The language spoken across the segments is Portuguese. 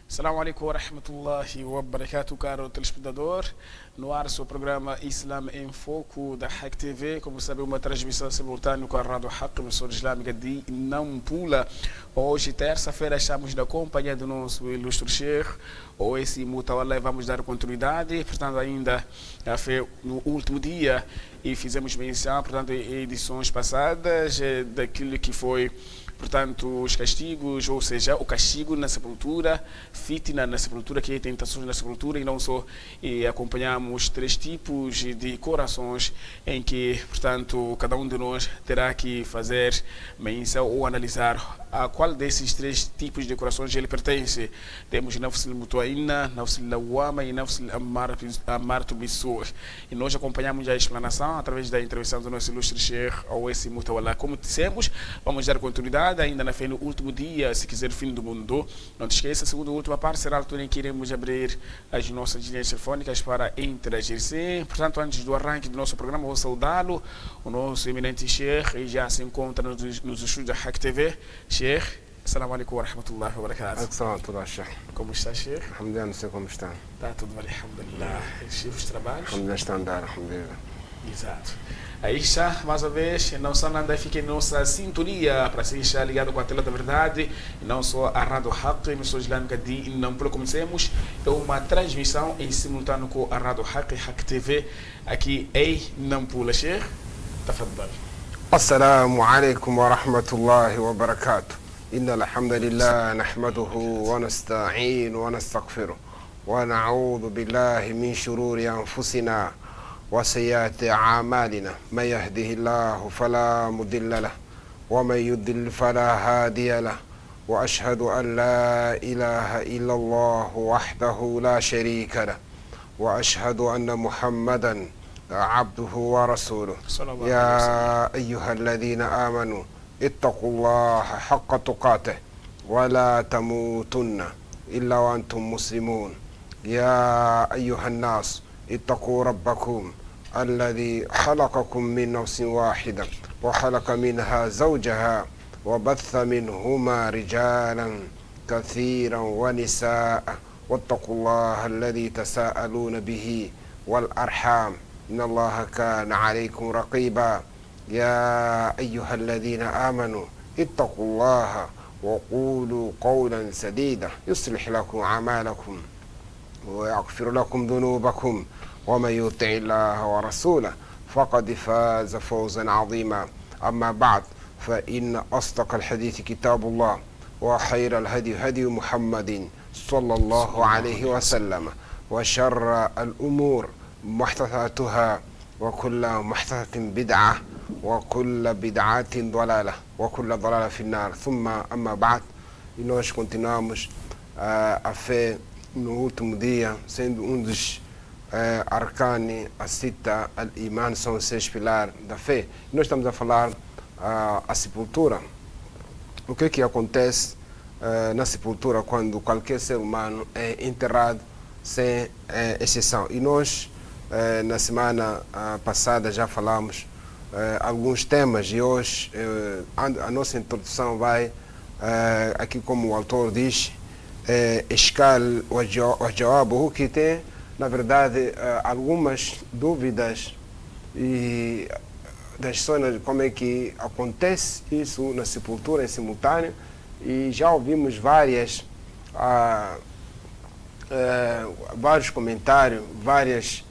Assalamu alaikum wa rahmatullahi wa barakatuh, caro telespectador. No ar, seu programa Islam em Foco da Hack TV. Como sabe, uma transmissão simultânea com a Rádio Hack, emissora islâmica de Nampula. Hoje, terça-feira, estamos na companhia do nosso ilustre Sheikh, ou esse Mutawallah, vamos dar continuidade. Portanto, ainda foi no último dia e fizemos menção, portanto, em edições passadas, daquilo que foi, portanto, os castigos, ou seja, o castigo na sepultura, fitna na sepultura, que é tentações na sepultura, e não só, e acompanhamos 3 tipos de corações em que, portanto, cada um de nós terá que fazer menção ou analisar a qual desses 3 tipos de corações ele pertence. Temos Nafs al-Mutmainna, Nafs al-Lawwama e Nafs al-Ammaratu bis-Su'. E nós acompanhamos a explanação através da intervenção do nosso ilustre Sheikh, ou esse Mutawallah. Como dissemos, vamos dar continuidade ainda no último dia, se quiser, fim do mundo. Não te esqueça, a segunda e última parte será a altura em que iremos abrir as nossas linhas telefônicas para interagir. Sim, portanto, antes do arranque do nosso programa, vou saudá-lo, o nosso eminente Sheikh, e já se encontra nos estúdios da Hack TV. Sheikh, assalamu alaikum wa rahmatullahi wa barakatuh. Assalamu Sheikh. Como está, Sheikh? Alhamdulillah, não sei como está. Está tudo bem, alhamdulillah. Os trabalhos? Alhamdulillah, está a andar, alhamdulillah. Exato. Aí está, mais uma vez, não só nada, fique em nossa sintonia para se estar ligado com a tela da verdade, e não só a Rádio Hack, emissora islâmica de Nampula. Comecemos, é uma transmissão em simultâneo com a Rádio Hack, Hack TV, aqui em Nampula. Sheikh, tafadhal. Assalamu alaikum wa rahmatullahi wa barakatuh. Inna alhamdulillah nahmaduhu wa nasta'inu wa nastaghfiruh wa na'udhu billahi min shururi anfusina وسيئات أعمالنا من يهده الله فلا مضل له ومن يضلل فلا هادي له وأشهد أن لا إله إلا الله وحده لا شريك له وأشهد أن محمدا عبده ورسوله يا أيها الذين آمنوا اتقوا الله حق تقاته ولا تموتن إلا وأنتم مسلمون يا أيها الناس اتقوا ربكم الذي خلقكم من نفس واحدة وخلق منها زوجها وبث منهما رجالا كثيرا ونساء واتقوا الله الذي تساءلون به والأرحام إن الله كان عليكم رقيبا يا أيها الذين آمنوا اتقوا الله وقولوا قولا سديدا يصلح لكم أعمالكم ويغفر لكم ذنوبكم ومن يطع الله ورسوله فقد فاز فوزا عظيما. أما بعد، فإن أصدق الحديث كتاب الله وخير الهدي هدي محمد صلى الله عليه وسلم وشر الأمور محدثاتها وكل محدثة بدعة وكل بدعة ضلالة وكل ضلالة في النار. ثم أما بعد, e nós continuamos a fé no último dia, sendo dos arcane, a cita, al-iman, são os 6 pilares da fé. Nós estamos a falar a sepultura. O que acontece na sepultura quando qualquer ser humano é enterrado sem exceção? E nós, na semana passada, já falamos alguns temas, e hoje a nossa introdução vai, aqui como o autor diz, إشكال وجوابه, que tem, na verdade, algumas dúvidas e das zonas, como é que acontece isso na sepultura em simultâneo, e já ouvimos vários comentários, várias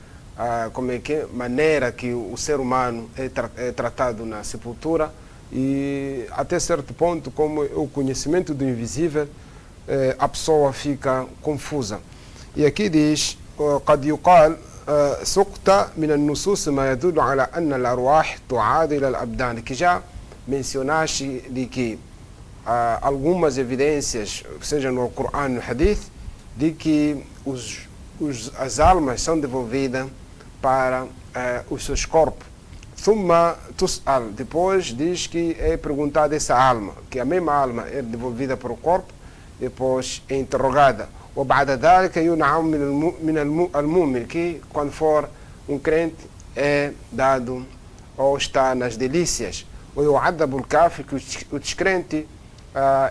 maneira que o ser humano é tratado na sepultura, e até certo ponto, como o conhecimento do invisível, a pessoa fica confusa. E aqui diz, قد يقال سقط من النصوص ما يدل على أن الأرواح تعاد إلى الأبدان, que já mencionaste de que algumas evidências, seja no Corão, no Hadith, de que as almas são devolvidas para os seus corpos. Thumma tus'al, depois diz que é perguntada essa alma, que a mesma alma é devolvida para o corpo, depois é interrogada. وبعد ذلك ينعم من المؤمن, que quando for um crente é dado ou está nas delícias. ويعذب الكافر, que o descrente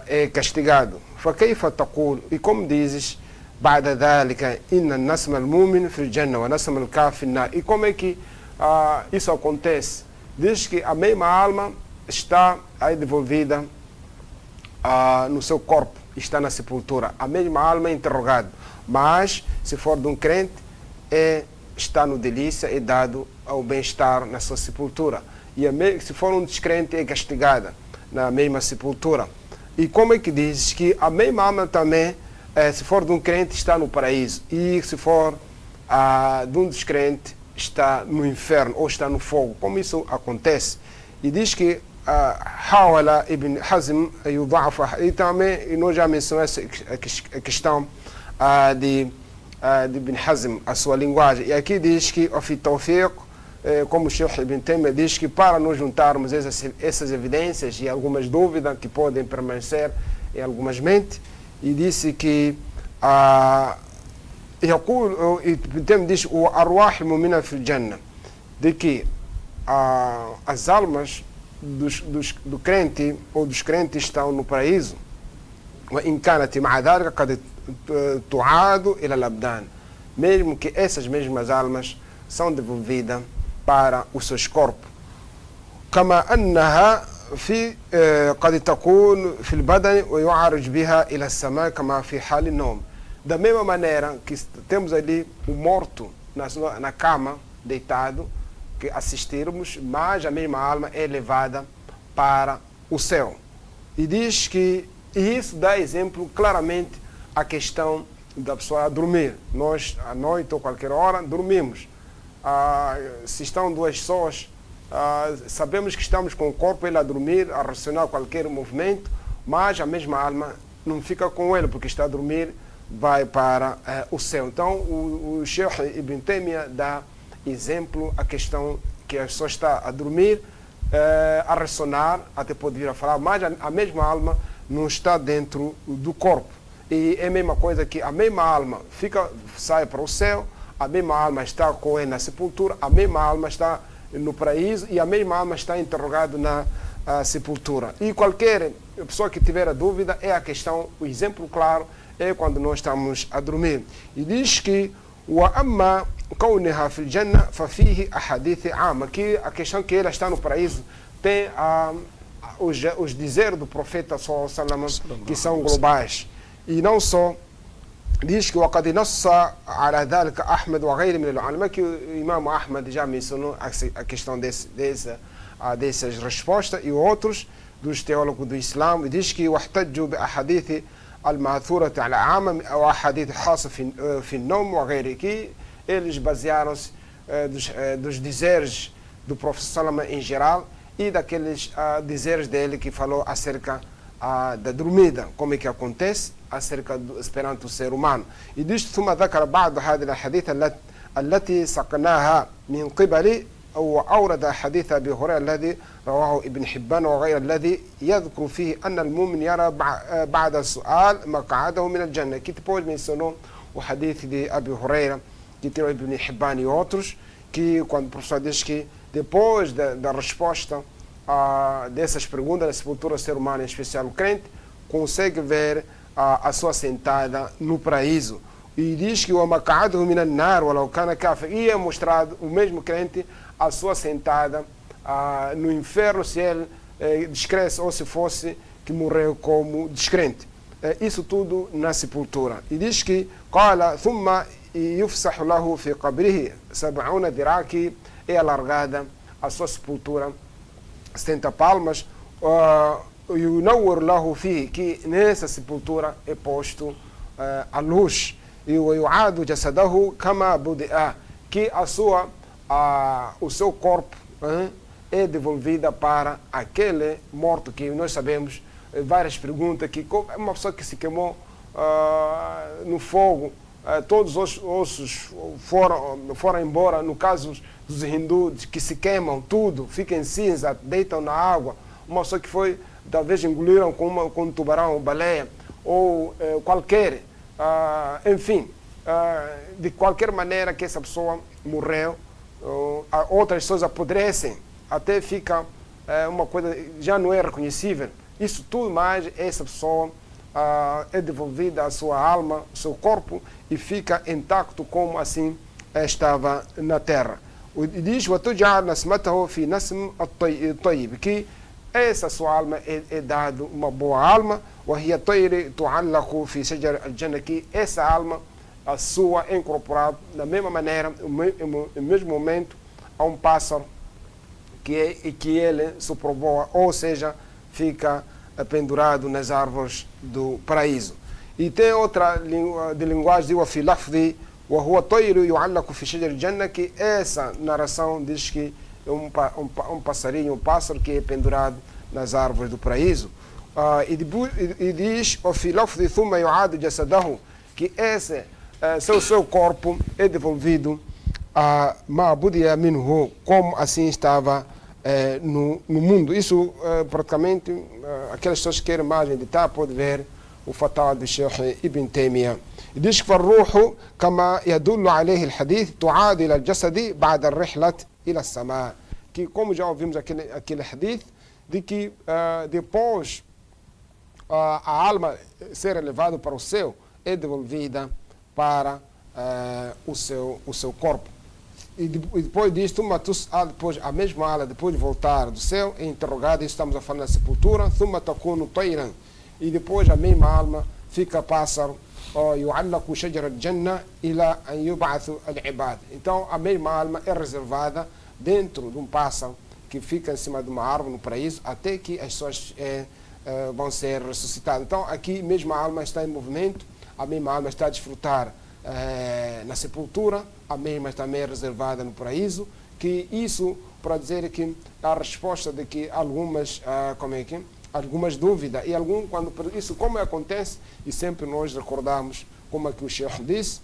é castigado. فكيف تقول, e como dizes, بعد ذلك إن النسم المؤمن في الجنة ونسم الكافر في النار. E como é que isso acontece? Diz que a mesma alma está aí devolvida no seu corpo, está na sepultura. A mesma alma é interrogada. Mas, se for de um crente, está no delícia, é dado ao bem-estar na sua sepultura. E se for um descrente, é castigada na mesma sepultura. E como é que diz que a mesma alma também, se for de um crente, está no paraíso. E se for de um descrente, está no inferno ou está no fogo. Como isso acontece? E diz que حاول ابن حزم يضعف, e também nós já mencionamos a questão de Ibn Hazm, a sua linguagem. E aqui diz que وفي التوفيق, como o Sheikh Ibn Taymiyyah diz, que para nós juntarmos essas evidências e algumas dúvidas que podem permanecer em algumas mentes, e disse que Ibn Taymiyyah diz o arwah al-mu'mina fi al-jannah, de que as almas do crente ou dos crentes estão no paraíso. وإن كانت مع ذلك قد تعاد إلى الأبدان, mesmo que essas mesmas almas são devolvidas para os seus corpos. كما أنها في قد تكون في البدن ويعرج بها إلى السماء كما في حال النوم. Da mesma maneira que temos ali o morto na cama, deitado, que assistirmos, mas a mesma alma é levada para o céu. E diz que isso dá exemplo claramente a questão da pessoa dormir. Nós, à noite ou qualquer hora, dormimos. Se estão duas pessoas, sabemos que estamos com o corpo ele a dormir, a racionar qualquer movimento, mas a mesma alma não fica com ele, porque está a dormir, vai para o céu. Então, o Sheikh Ibn Taymiyyah dá exemplo a questão que a pessoa está a dormir, a ressonar, até pode vir a falar, mas a mesma alma não está dentro do corpo. E é a mesma coisa que a mesma alma sai para o céu, a mesma alma está com ele na sepultura, a mesma alma está no paraíso e a mesma alma está interrogada na sepultura. E qualquer pessoa que tiver a dúvida, é a questão, o exemplo claro, é quando nós estamos a dormir. E diz que وأما كونها في الجنة ففيه أحاديث عامة, que a questão que ela está no paraíso tem os dizeres do profeta sallallahu alaihi wasallam, que são globais. E não só, diz que وقد نص على ذلك أحمد وغيره من العلماء, que o Imam Ahmad já mencionou a questão dessas respostas, e outros dos teólogos do Islã, e diz que واحتجوا بأحاديث الماثورة على عامة أو أحاديث خاصة في النوم وغيره, que eles basearam-se dos dizeres do profeta Salama em geral e daqueles dizeres dele que falou acerca da dormida, como é que acontece acerca perante o ser humano. E diz ثم ذكر بعض هذه الأحاديث التي سقناها من قبل, وأورد حديث أبي هريرة الذي رواه ابن حبان وغيره الذي يذكر فيه أن المؤمن يرى بعد السؤال مقعده من الجنة, que depois mencionou o hadith de Abi Huraira, que tirou Ibn Hibban e outros, que quando o professor diz que depois da resposta dessas perguntas da sepultura do ser humano, em especial o crente, consegue ver a sua sentada no paraíso. E diz que o maq'aduhu min an-nar walau kana kafir, e é mostrado o mesmo crente a sua sentada no inferno, se ele descresse ou se fosse que morreu como descrente. Isso tudo na sepultura. E diz que قال ثم يفسح له في قبره 70 ذراع, que é alargada a sua sepultura 70 palmas, ينور له فيه, que nessa sepultura é posto a luz, e ويعاد جسده كما بدأ, que o seu corpo é devolvida para aquele morto, que nós sabemos várias perguntas, que uma pessoa que se queimou no fogo, todos os ossos foram embora. No caso dos hindus, que se queimam tudo, ficam em cinza, deitam na água. Uma pessoa que foi, talvez engoliram com um tubarão ou baleia, ou qualquer, enfim, de qualquer maneira que essa pessoa morreu, outras pessoas apodrecem, até fica uma coisa, já não é reconhecível. Isso tudo mais, essa pessoa é devolvida a sua alma, o seu corpo, e fica intacto como assim estava na terra. E diz, que essa sua alma é dada uma boa alma, que essa alma, a sua, é incorporada da mesma maneira, no mesmo momento, a um pássaro que ele se provoa, ou seja, fica pendurado nas árvores do paraíso. E tem outra de linguagem, que essa narração diz que um passarinho, um pássaro que é pendurado nas árvores do paraíso. E diz, que esse seu corpo é devolvido a Ma'budiya minhu, como assim estava no mundo. Isso praticamente, aquelas pessoas que querem mais meditar podem ver o fatal de Sheikh Ibn Taymiyyah. diz que فالروح كما يدل عليه الحديث تعاد إلى الجسد بعد الرحلة إلى السماء. Que como já ouvimos aquele hadith, de que depois a alma ser elevada para o céu é devolvida para o seu corpo. E depois disso, depois a mesma alma, depois de voltar do céu, é interrogada, estamos a falar na sepultura, e depois a mesma alma fica pássaro, então a mesma alma é reservada dentro de um pássaro que fica em cima de uma árvore no paraíso, até que as pessoas vão ser ressuscitadas. Então aqui mesmo a alma está em movimento, a mesma alma está a desfrutar na sepultura, a mesma também é reservada no paraíso, que isso para dizer que a resposta de que algumas dúvidas, e isso como acontece, e sempre nós recordamos, como é que o Sheikh disse,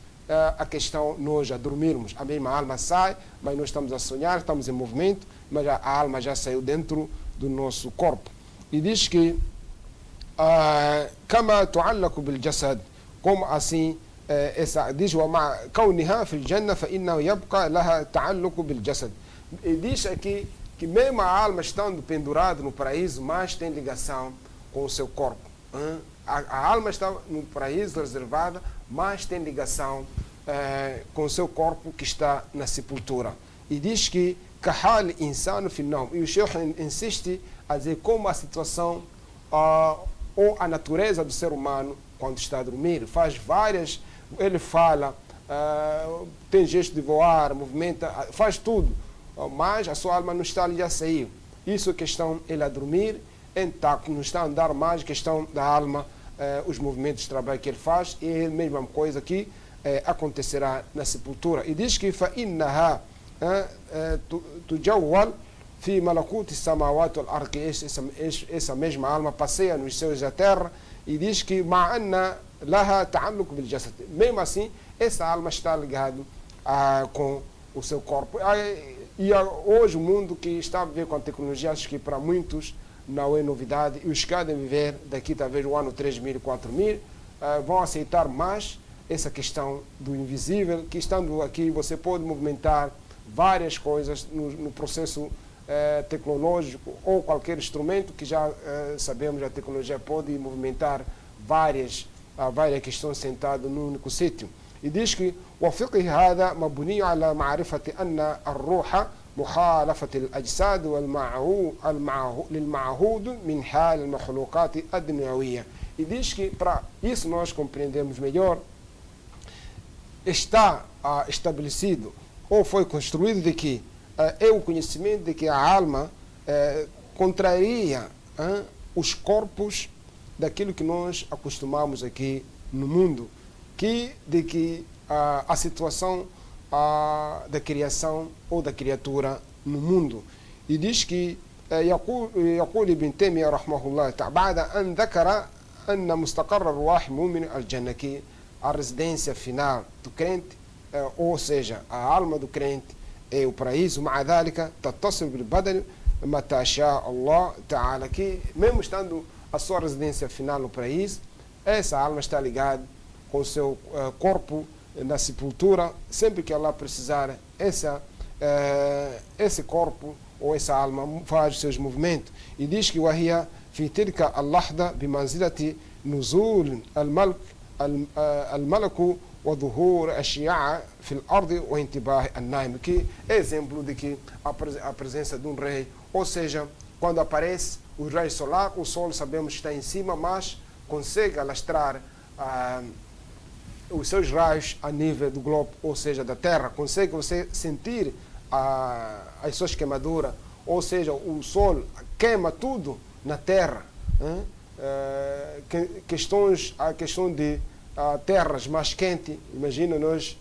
a questão nós a dormirmos, a mesma alma sai, mas nós estamos a sonhar, estamos em movimento, mas a alma já saiu dentro do nosso corpo. E diz que كما تعلق بالجسد, como assim diz ومع كونها في الجنة فإنه يبقى لها تعلق بالجسد. E diz aqui que mesmo a alma estando pendurada no paraíso, mas tem ligação com o seu corpo. A alma está no paraíso reservada, mas tem ligação com o seu corpo que está na sepultura. E diz que kahal insano fi nawm. E o Sheikh insiste a dizer como a situação ou a natureza do ser humano quando está a dormir faz várias. Ele fala, tem gesto de voar, movimenta, faz tudo, mas a sua alma não está ali, já saiu. Isso é questão, ele a dormir, intacto, não está a andar mais, questão da alma, os movimentos de trabalho que ele faz, e é a mesma coisa que acontecerá na sepultura. E diz que فَإِنَّهَا تُجَوَّلْ في ملكوت السماوات والأرض, essa mesma alma passeia nos céus da terra, e diz que مَعَنَّا لها تعلق بالجسد, mesmo assim essa alma está ligada com o seu corpo. E hoje o mundo que está a viver com a tecnologia, acho que para muitos não é novidade, e os que devem viver daqui talvez o ano 3000, 4000 vão aceitar mais essa questão do invisível, que estando aqui você pode movimentar várias coisas no processo tecnológico, ou qualquer instrumento que já sabemos, a tecnologia pode movimentar várias questões sentado num único sítio. E diz que وفقه هذا مبني على معرفة أن الروح مخالفة الأجساد للمعهود من حال المخلوقات الدنيوية. E diz que para isso nós compreendemos melhor, está estabelecido ou foi construído de que é o conhecimento de que a alma contraria os corpos daquilo que nós acostumamos aqui no mundo, de que a situação da criação ou da criatura no mundo. E diz que يقول ابن تيمية رحمه الله تعالى بعد أن ذكر أن مستقر الروح مؤمن الجنة, que a residência final do crente, ou seja, a alma do crente é o paraíso. مع ذلك تتصل بالبدن متى شاء الله تعالى, que mesmo estando a sua residência final no paraíso, essa alma está ligada com o seu corpo na sepultura, sempre que Allah precisar, esse corpo ou essa alma faz os seus movimentos. E diz que وهي في تلك اللحظة بمنزلة نزول الملك وظهور أشياء في الأرض وانتباه النائم, que é exemplo de que a presença de um rei, ou seja, quando aparece o raio solar, o sol sabemos que está em cima, mas consegue alastrar os seus raios a nível do globo, ou seja, da terra. Consegue você sentir as suas queimaduras, ou seja, o sol queima tudo na terra. A questão de terras mais quentes, imagina nós,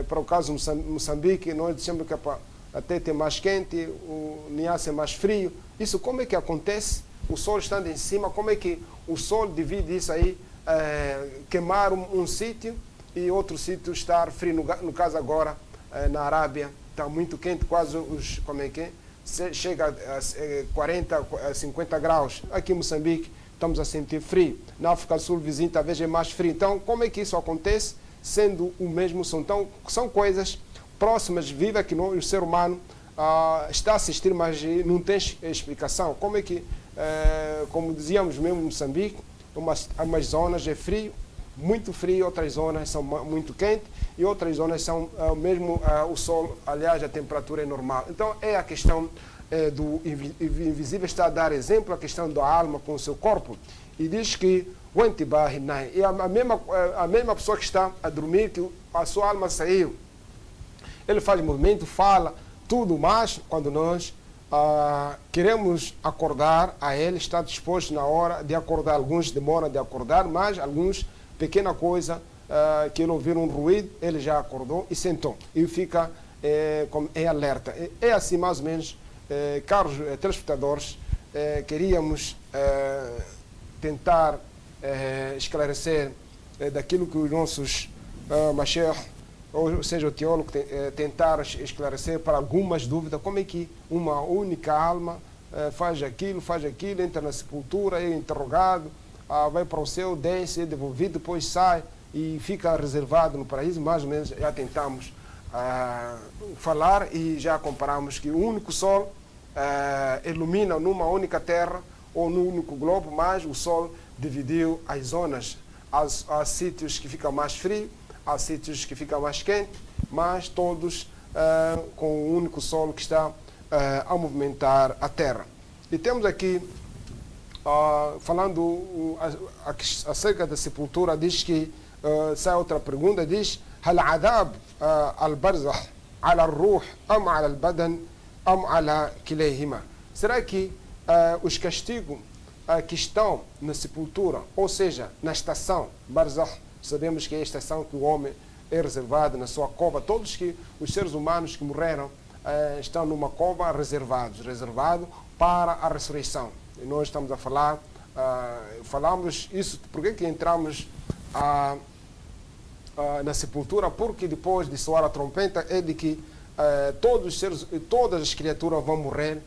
para o caso de Moçambique, nós dizemos que até tem mais quente, o Niassa é mais frio. Isso como é que acontece? O sol estando em cima, como é que o sol divide isso aí, queimar um sítio e outro sítio estar frio? No caso agora, na Arábia, está muito quente, quase chega a 40, 50 graus. Aqui em Moçambique estamos a sentir frio. Na África do Sul, vizinho, talvez é mais frio. Então, como é que isso acontece, sendo o mesmo som? Então, são coisas próximas, vivas, que o ser humano está a assistir, mas não tem explicação. Como é que, como dizíamos mesmo em Moçambique, umas zonas é frio, muito frio, outras zonas são muito quentes, e outras zonas são mesmo o sol, aliás, a temperatura é normal. Então, é a questão do invisível, está a dar exemplo, a questão da alma com o seu corpo. E diz que o intibah an-naim, e a mesma pessoa que está a dormir, que a sua alma saiu, ele faz movimento, fala, tudo, mas quando nós queremos acordar, a ele está disposto na hora de acordar. Alguns demoram de acordar, mas alguns, pequena coisa, que ele ouvir um ruído, ele já acordou e sentou. E fica em alerta. É assim mais ou menos, caros telespectadores, queríamos tentar esclarecer daquilo que os nossos mashaykh, ou seja, o teólogo, tentar esclarecer para algumas dúvidas, como é que uma única alma faz aquilo, entra na sepultura, é interrogado, vai para o céu, desce, é devolvido, depois sai e fica reservado no paraíso. Mais ou menos já tentamos falar e já comparamos que o único sol ilumina numa única terra ou num único globo, mas o sol dividiu as zonas. Há sítios que ficam mais frios, há sítios que ficam mais quentes, mas todos com o único sol que está a movimentar a terra. E temos aqui, falando acerca da sepultura, diz que, sai outra pergunta, diz: هل عذاب البرزخ على الروح أم على البدن أم على كليهما? Será que os castigos que estão na sepultura, ou seja, na estação barzakh, sabemos que é a estação que o homem é reservado na sua cova, todos os seres humanos que morreram estão numa cova reservado para a ressurreição. E nós estamos a falar, falamos isso, porque que entramos na sepultura? Porque depois de soar a trompeta é de que todas as criaturas vão morrer,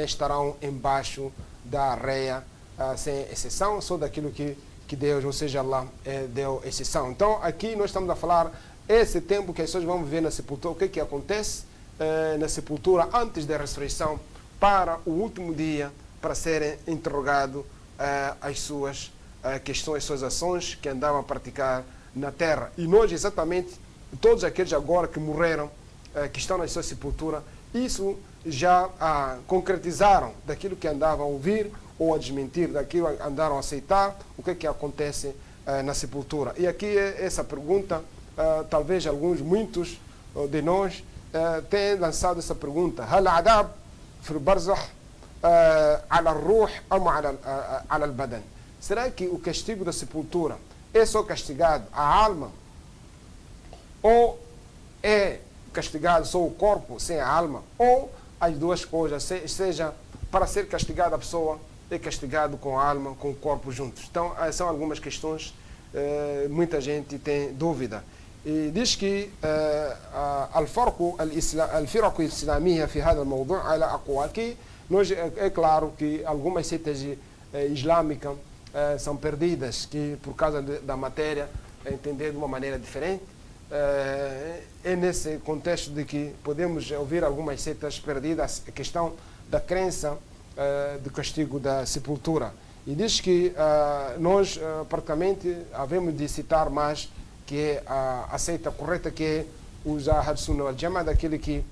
estarão embaixo da areia, sem exceção, só daquilo que Deus, ou seja, Allah, deu exceção. Então, aqui nós estamos a falar esse tempo que as pessoas vão viver na sepultura, o que acontece na sepultura antes da ressurreição, para o último dia, para serem interrogados as suas questões, as suas ações que andavam a praticar na terra. E nós, exatamente, todos aqueles agora que morreram, que estão na sua sepultura, isso já concretizaram daquilo que andavam a ouvir ou a desmentir, daquilo que andaram a aceitar, o que acontece na sepultura. E aqui essa pergunta, talvez muitos de nós tenham lançado essa pergunta: هل عذاب في البرزخ على الروح أم على البدن? Será que o castigo da sepultura é só castigado a alma, ou é castigado só o corpo sem a alma, ou as duas coisas, seja, para ser castigada a pessoa é castigado com a alma, com o corpo juntos? Então, são algumas questões muita gente tem dúvida. E diz que الفرق الإسلامية في هذا الموضوع على أقوال que nós, é claro que algumas seitas islâmicas são perdidas, que por causa da matéria entender de uma maneira diferente. É nesse contexto de que podemos ouvir algumas seitas perdidas a questão da crença do castigo da sepultura. E diz que nós praticamente havemos de citar mais que é a seita correta, que é os Ahl Sunnah wal Jamaah, daquele que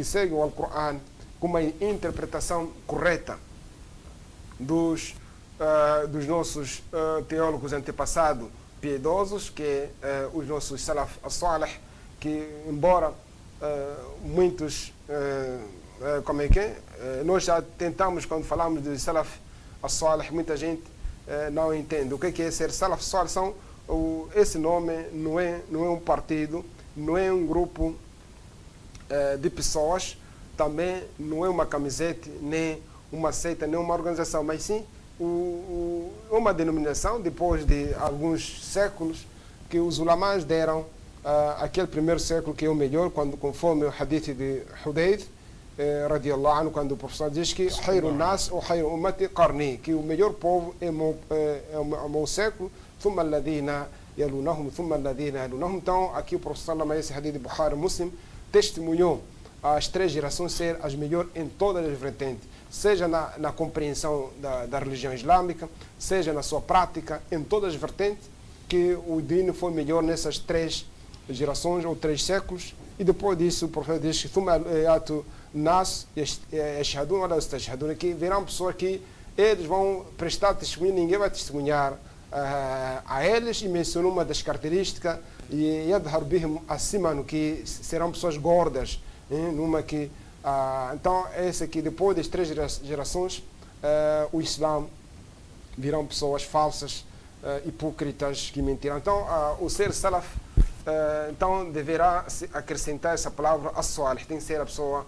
segue o Alcorão com uma interpretação correta dos nossos teólogos antepassados piedosos, que os nossos Salaf as-Salih, que embora muitos, como é que é? Nós já tentamos, quando falamos de Salaf as-Salih, muita gente não entende. O que é ser Salaf as-Salih? Esse nome não é um partido, não é um grupo de pessoas, também não é uma camiseta, nem uma seita, nem uma organização, mas sim uma denominação, depois de alguns séculos, que os ulamás deram aquele primeiro século que é o melhor, conforme o hadith de Hudayth, radiallahu anhu, quando o professor diz que Khairun nas ou Khairun ummati qarni, que o melhor povo é o meu século, ثم الذين يلونهم ثم الذين يلونهم. Então, aqui o professor Lama, esse hadith de Bukhari Muslim, testemunhou as três gerações ser as melhores em todas as vertentes, seja na compreensão da religião islâmica, seja na sua prática, em todas as vertentes, que o dino foi melhor nessas três gerações ou 3 séculos. E depois disso, o profeta diz que que virão pessoas que eles vão prestar testemunho, ninguém vai testemunhar a eles, e mencionou uma das características, e yadhar bihim acima, no que serão pessoas gordas, numa que então esse aqui, depois das 3 gerações, o Islã virão pessoas falsas, hipócritas, que mentirão. Então o ser salaf então deverá acrescentar essa palavra as-salih, tem que ser a pessoa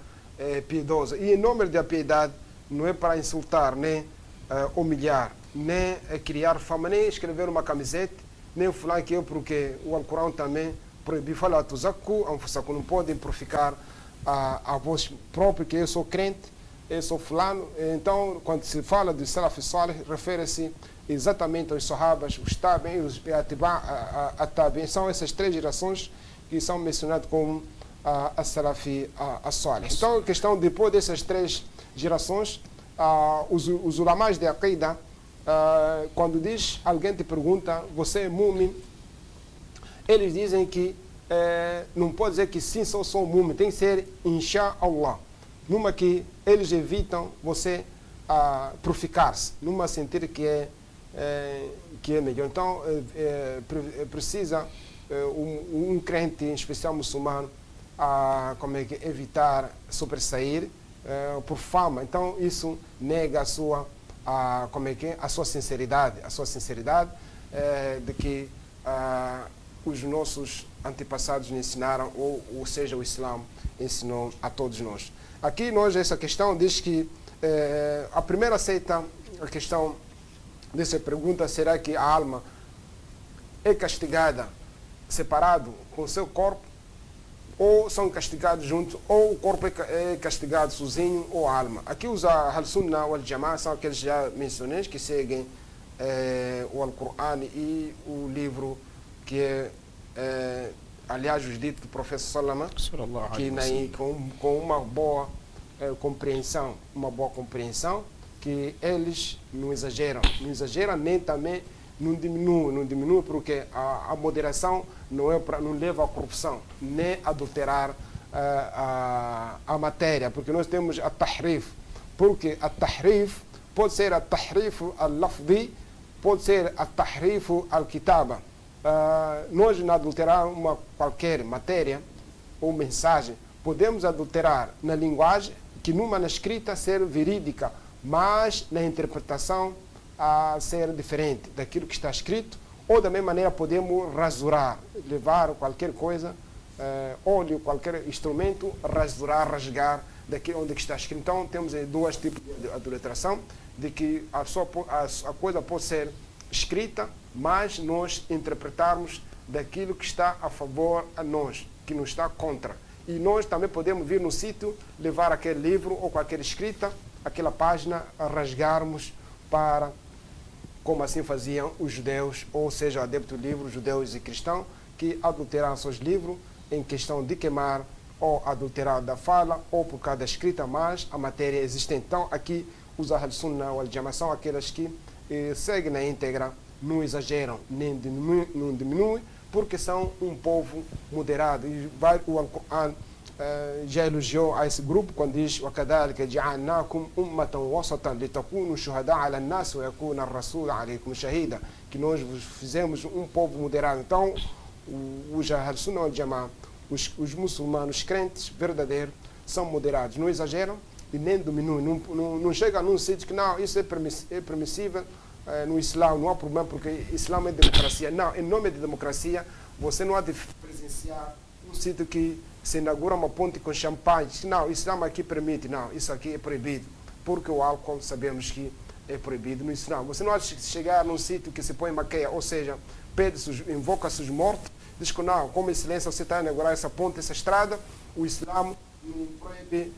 piedosa. E em nome da piedade não é para insultar, nem humilhar, nem criar fama, nem escrever uma camiseta, nem falar que porque o Alcorão também proibiu falar tuzaku, não podem purificar a voz própria, que eu sou crente, eu sou fulano. Então, quando se fala de Salaf Salih, refere-se exatamente aos Sahabas, os Tabi'in, os Tabi'in. São essas 3 gerações que são mencionadas como a Salaf Salih. Então, a questão, depois dessas 3 gerações, os ulamás de Aqidah, quando alguém te pergunta, você é mu'min, eles dizem que não pode dizer que sim, sou mu'min, tem que ser insha'Allah, numa que eles evitam você purificar-se, numa sentir que é melhor. Então precisa um crente, em especial muçulmano, evitar sobressair por fama. Então isso nega a sua sinceridade, de que os nossos antepassados nos ensinaram, ou seja, o Islã ensinou a todos nós. Aqui essa questão diz que a primeira seita, a questão dessa pergunta, será que a alma é castigada separado com o seu corpo, ou são castigados juntos, ou o corpo é castigado sozinho, ou a alma? Aqui os Ahl Sunnah wal Jamaah são aqueles já mencionei, que seguem o Alcorão e o livro que aliás, os ditos do profeta Salama, que com uma boa compreensão, que eles não exageram nem também não diminui, porque a moderação não leva à corrupção, nem adulterar a matéria, porque nós temos a tahrif, porque a tahrif pode ser a tahrif al-lafzi, pode ser a tahrif al-kitaba. Nós não adulterar qualquer matéria ou mensagem, podemos adulterar na linguagem, que numa na escrita ser verídica, mas na interpretação a ser diferente daquilo que está escrito, ou da mesma maneira podemos rasurar, levar qualquer coisa, óleo, qualquer instrumento, rasgar daquilo onde está escrito. Então temos 2 tipos de adulteração, de que a coisa pode ser escrita, mas nós interpretarmos daquilo que está a favor a nós, que nos está contra. E nós também podemos vir no sítio, levar aquele livro ou qualquer escrita, aquela página, a rasgarmos para, como assim faziam os judeus, ou seja, adeptos do livro, judeus e cristãos, que adulteraram seus livros em questão de queimar ou adulterar da fala ou por causa da escrita, mas a matéria existente. Então, aqui, os Ahl-Sunnah wal Jamaah são aquelas que seguem na íntegra, não exageram, nem não diminuem, porque são um povo moderado. E o Al-Quran já elogiou a esse grupo quando diz وَكَذَلِكَ جَعَلْنَاكُمْ أُمَّةً وَسَطًا لِتَكُونُوا شُهَدَاءَ عَلَى النَّاسِ وَيَكُونَ الرَّسُولُ عَلَيْكُمْ شَهِيدًا, que nós vos fizemos um povo moderado. Então, os Ahl-Sunnah wal Jamaah, os muçulmanos crentes verdadeiros, são moderados, não exageram e nem diminuem, não chega num sítio que não, isso é permissível no Islã, não há problema porque o Islã é democracia. Não, em nome de democracia, você não há de presenciar um sítio que se inaugura uma ponte com champanhe. Não, o Islã aqui permite, não, isso aqui é proibido, porque o álcool sabemos que é proibido no Islã. Você não há de chegar num sítio que se põe maquia, ou seja, invoca-se os mortos, diz que não, como excelência você está a inaugurar essa ponte, essa estrada, o Islã não proíbe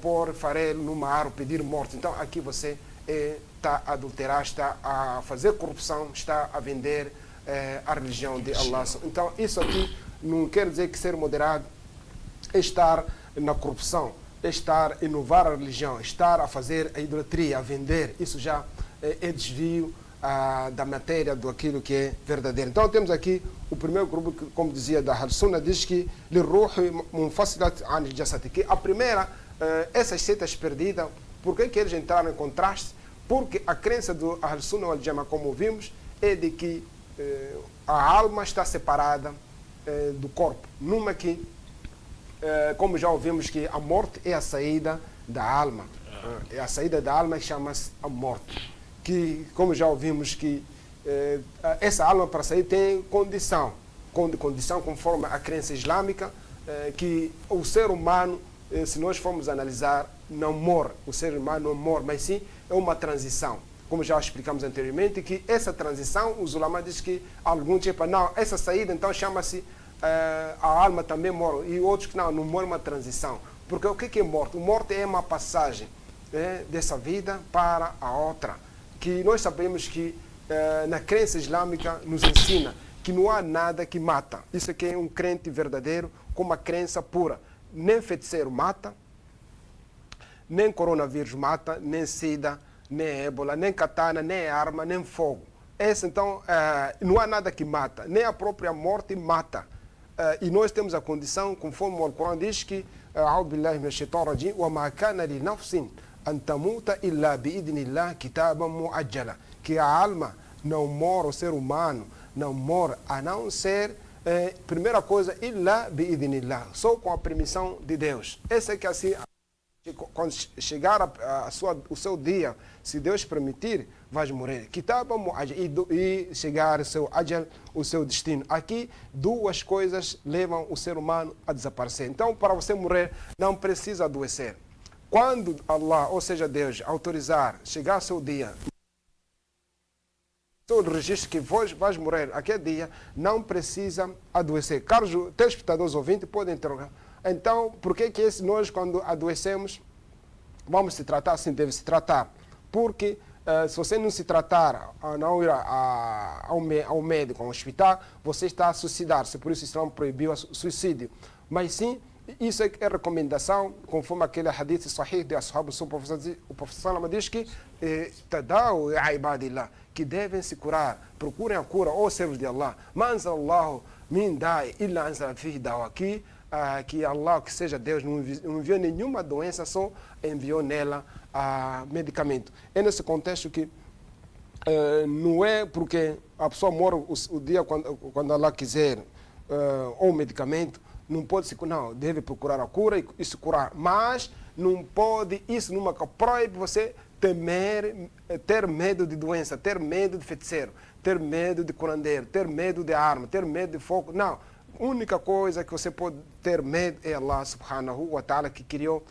pôr farelo numa árvore, pedir morte. Então aqui você está a adulterar, está a fazer corrupção, está a vender a religião de Allah. Então isso aqui não quer dizer que ser moderado é estar na corrupção, é estar a inovar a religião, estar a fazer a idolatria, a vender. Isso já é desvio da matéria, do aquilo que é verdadeiro. Então temos aqui o primeiro grupo que, como dizia da Ahl-Sunnah, diz que que a primeira, essas seitas perdidas, por que eles entraram em contraste? Porque a crença do Ahl-Sunnah wal Jamaah, como vimos, é de que a alma está separada do corpo. Numa que, como já ouvimos, que a morte é a saída da alma. É a saída da alma que chama-se a morte. Que, como já ouvimos, que essa alma para sair tem condição conforme a crença islâmica, que o ser humano, se nós formos analisar, não morre. O ser humano não morre, mas sim é uma transição. Como já explicamos anteriormente, que essa transição, os ulama dizem que alguns tipo, não, essa saída então chama-se a alma também morre, e outros que não morre, uma transição. Porque o que é morte? Morte é uma passagem dessa vida para a outra. Que nós sabemos que na crença islâmica nos ensina que não há nada que mata. Isso aqui é um crente verdadeiro com uma crença pura. Nem feiticeiro mata, nem coronavírus mata, nem sida, nem ébola, nem katana, nem arma, nem fogo. Esse, então, não há nada que mata, nem a própria morte mata. E nós temos a condição, conforme o Alcorão diz, que أعوذ بالله من الشيطان الرجيم وما كان لنفس أن تموت إلا بإذن الله كتابا مؤجلا, que a alma não morre, o ser humano não morre, a não ser, primeira coisa, إلا بإذن الله, só com a permissão de Deus. Esse é que assim, quando chegar o seu dia, se Deus permitir, vais morrer. Kitaba mu'ajjal, e chegar o seu ajal, o seu destino. Aqui, duas coisas levam o ser humano a desaparecer. Então, para você morrer, não precisa adoecer. Quando Allah, ou seja, Deus, autorizar, chegar o seu dia, o registro que vais morrer aquele dia, não precisa adoecer. Caros telespectadores ouvintes, podem interrogar. Então, por que nós, quando adoecemos, vamos se tratar assim, deve se tratar? Porque se você não se tratar, não ir ao médico, ao hospital, você está a suicidar-se. Por isso o Islã proibiu o suicídio. Mas sim, isso é recomendação, conforme aquele hadith sahih de Ashab, o professor Salama diz que tadau ibadillah, que devem se curar, procurem a cura, ó servos de Allah. Manzalallahu min da'i illa anzal fihi dawa, que Allah, que seja Deus, não enviou nenhuma doença, só enviou nela medicamento. É nesse contexto que não é porque a pessoa morre o dia quando Allah quiser, ou medicamento, não pode se curar, não, deve procurar a cura e se curar. Mas não pode, isso numa proíbe você ter medo de doença, ter medo de feiticeiro, ter medo de curandeiro, ter medo de arma, ter medo de fogo. Não. A única coisa que você pode ter medo é Allah subhanahu wa ta'ala, que criou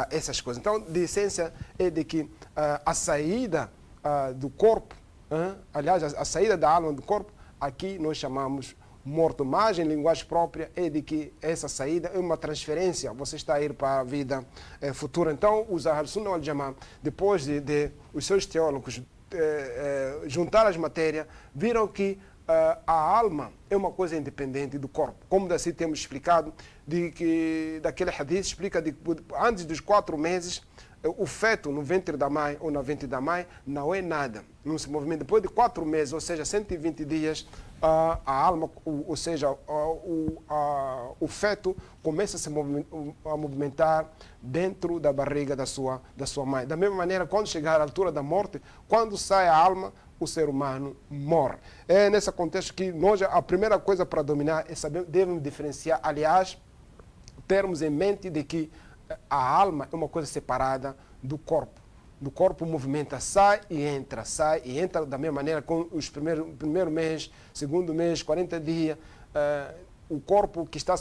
essas coisas. Então, de essência é de que a saída do corpo aliás, a saída da alma do corpo, aqui nós chamamos morto, mas em linguagem própria é de que essa saída é uma transferência, você está a ir para a vida futura. Então, os Ahl Sunnah wal Jamaa, depois de os seus teólogos juntar as matérias, viram que a alma é uma coisa independente do corpo. Como assim temos explicado, daquele hadith explica que antes dos 4 meses, o feto no ventre da mãe ou na ventre da mãe não é nada, não se movimenta. Depois de 4 meses, ou seja, 120 dias, a alma, ou seja, o feto começa a movimentar dentro da barriga da sua mãe. Da mesma maneira, quando chegar à altura da morte, quando sai a alma, o ser humano morre. É nesse contexto que nós, a primeira coisa para dominar é saber, devemos diferenciar, aliás, termos em mente de que a alma é uma coisa separada do corpo. Do corpo movimenta, sai e entra da mesma maneira com os primeiro mês, segundo mês, 40 dias, o corpo que está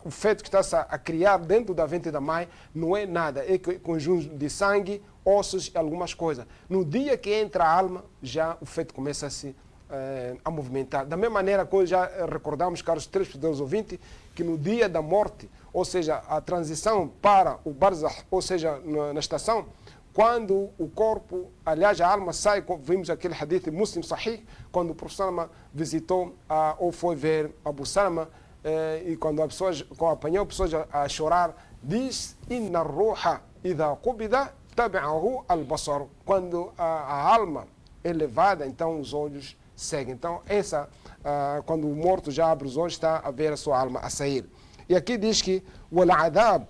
o feto que está a criar dentro da ventre da mãe não é nada, é conjunto de sangue, ossos e algumas coisas. No dia que entra a alma, já o feto começa a movimentar. Da mesma maneira que já recordamos, caros telespectadores ouvintes, que no dia da morte, ou seja, a transição para o barzakh, ou seja, na estação, quando o corpo, aliás, a alma sai, vimos aquele hadith Muslim Sahih, quando o professor Salama visitou ou foi ver Abu Salama, e quando apanhou pessoas a chorar, diz: Inna ruha idha qubida tabi'ahu al-basar. Quando a alma é levada, então os olhos seguem. Então, quando o morto já abre os olhos, está a ver a sua alma a sair. E aqui diz que al-adab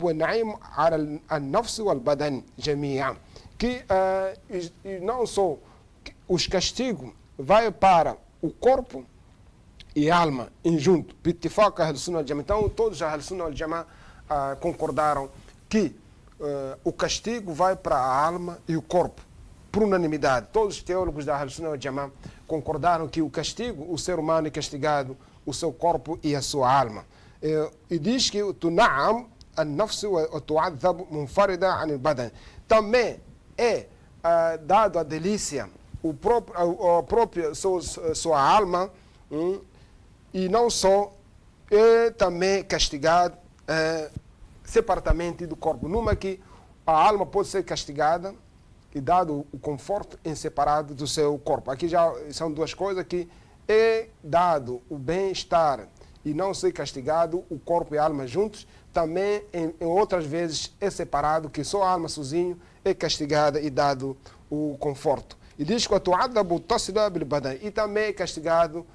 wal-na'im ala al-nafs wal-badan jami'an, que não só os castigos vai para o corpo e a alma em junto. Bittifaq Ahl Sunnah wal Jamaa. Então, todos os Ahl Sunnah wal Jamaa concordaram que o castigo vai para a alma e o corpo, por unanimidade. Todos os teólogos da Ahl Sunnah wal Jamaa concordaram que o castigo, o ser humano é castigado, o seu corpo e a sua alma. E diz que tuna'am an-nafs wa tu'adhab munfarida 'an al-badan. Também é dado a delícia a própria sua alma, e não só, é também castigado separadamente do corpo. Numa que a alma pode ser castigada e dado o conforto em separado do seu corpo. Aqui já são duas coisas, que é dado o bem-estar e não ser castigado, o corpo e a alma juntos. Também, em outras vezes, é separado, que só a alma sozinho é castigada e dado o conforto. E diz que e também é castigado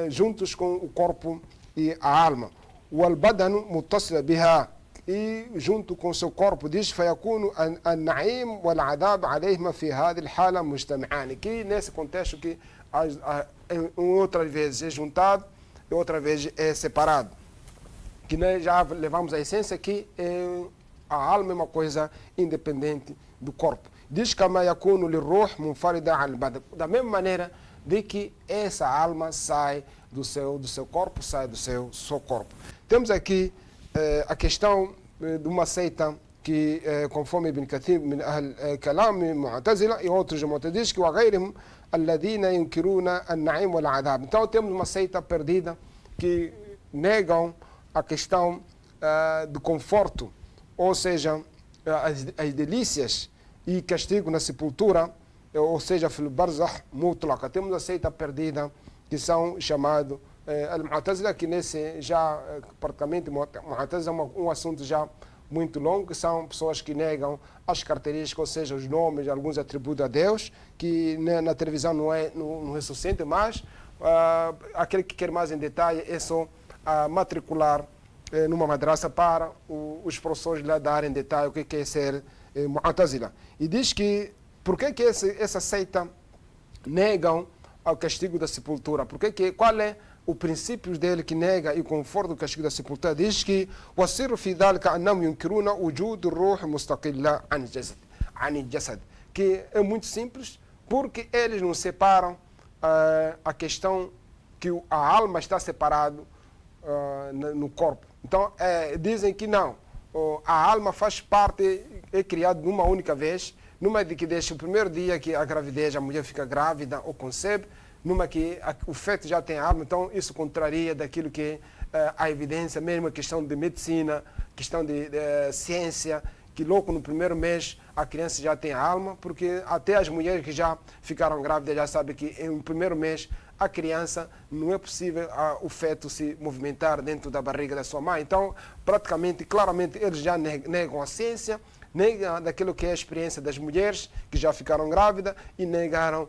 juntos com o corpo e a alma. O al-badanu muttasila biha, e junto com o seu corpo, diz فيكون النعيم والعذاب عليهما في هذه الحالة مجتمعان. Que nesse contexto que outras vezes é juntado e outra vez é separado. Que nós já levamos a essência que a alma é uma coisa independente do corpo. Diz que da mesma maneira de que essa alma sai do seu corpo, sai do seu corpo. Temos aqui a questão de uma seita que, conforme Ibn Kathir, min Kalam Mu'tazila e outros Mu'tazila, que وغيرهم الذين ينكرون النعيم والعذاب. Então temos uma seita perdida que negam a questão do conforto, ou seja, as delícias e castigo na sepultura, ou seja, fil barzakh mutlaqa. Temos a seita perdida que são chamados al-Mu'tazila, que nesse já praticamente Mu'tazila é um assunto já muito longo, que são pessoas que negam as características, ou seja, os nomes, alguns atributos a Deus, que na televisão não é suficiente, mas aquele que quer mais em detalhe é só matricular numa madraça para os professores lá darem em detalhe o que é ser Mu'tazila. E diz que, por que essa seita negam o castigo da sepultura? Qual é o princípio dele que nega e conforta do castigo da sepultura? Diz que وَالسِّرُّ فِي ذَلِكَ أَنَّهُمْ يُنْكِرُونَ وُجُودُ الرُّوحِ مُسْتَقِلَّةً عَنِ الْجَسَدِ. Que é muito simples, porque eles não separam a questão que a alma está separada no corpo. Então, dizem que não, a alma faz parte, é criada numa única vez, numa de que deixa o primeiro dia que a gravidez, a mulher fica grávida ou concebe, numa que o feto já tem alma, então isso contraria daquilo que a evidência, mesmo a questão de medicina, questão de ciência, que logo no primeiro mês a criança já tem alma, porque até as mulheres que já ficaram grávidas já sabem que no primeiro mês a criança não é possível o feto se movimentar dentro da barriga da sua mãe. Então, praticamente, claramente, eles já negam a ciência, negam daquilo que é a experiência das mulheres que já ficaram grávidas e negaram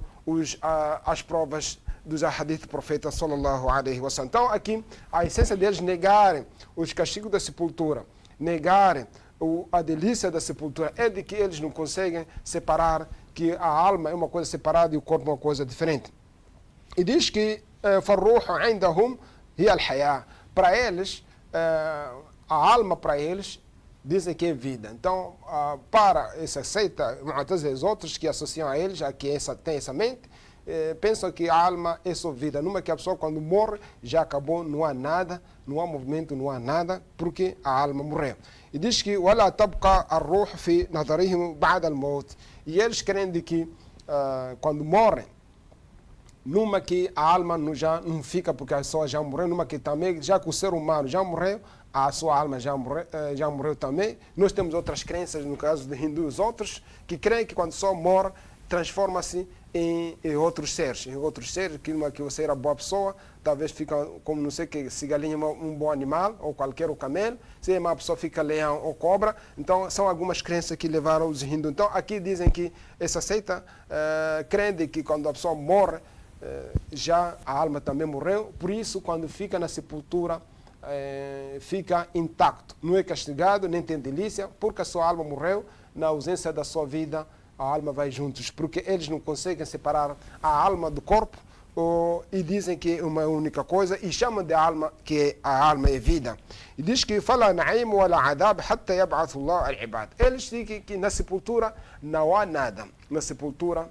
as provas dos hadith do profeta sallallahu alaihi wasallam. Então, aqui, a essência deles negarem os castigos da sepultura, negarem a delícia da sepultura, é de que eles não conseguem separar que a alma é uma coisa separada e o corpo é uma coisa diferente. E diz que فَالرُّوحُ عِنْدَهُمْ هِيَ الْحَيَاةُ. Para eles, a alma para eles, dizem que é vida. Então, para essa seita, muitas vezes outros que associam a eles, a que tem essa mente, pensam que a alma é só vida. Numa que a pessoa quando morre, já acabou, não há nada, não há movimento, não há nada, porque a alma morreu. E diz que وَلَا تَبْقَى الرُّوحُ فِي نَظَرِهِمْ بَعْدَ الْمَوْتِ. E eles creem de que quando morrem, numa que a alma já não fica porque a pessoa já morreu, numa que também, já que o ser humano já morreu, a sua alma já morreu também. Nós temos outras crenças, no caso de hindus, outros, que creem que quando a pessoa morre, transforma-se em outros seres, que numa que você era boa pessoa, talvez fica como não sei que, se galinha um bom animal, ou qualquer o camelo, se uma pessoa fica leão ou cobra. Então são algumas crenças que levaram os hindus. Então aqui dizem que essa seita crê que quando a pessoa morre, já a alma também morreu, por isso quando fica na sepultura fica intacto, não é castigado, nem tem delícia, porque a sua alma morreu, na ausência da sua vida a alma vai juntos, porque eles não conseguem separar a alma do corpo e dizem que é uma única coisa e chamam de alma que a alma é vida. E diz que fala na'im wala adab hatta yab'ath Allah al-ibad. Eles dizem que na sepultura não há nada, na sepultura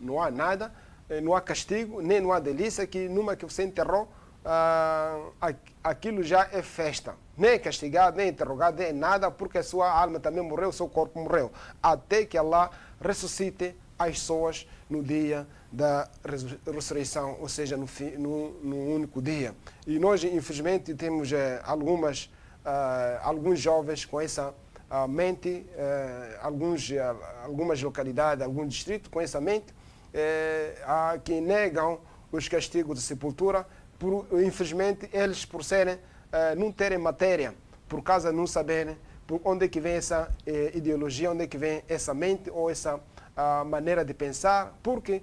não há nada, não há castigo, nem não há delícia, que numa que você enterrou, aquilo já é festa. Nem é castigado, nem interrogado, nem nada, porque a sua alma também morreu, o seu corpo morreu. Até que Allah ressuscite as pessoas no dia da ressurreição, ou seja, no único dia. E nós, infelizmente, temos alguns jovens com essa mente, algumas localidades, alguns distritos com essa mente, que negam os castigos de sepultura, infelizmente eles por serem, não terem matéria, por causa de não saberem por onde é que vem essa ideologia, onde é que vem essa mente ou essa maneira de pensar, porque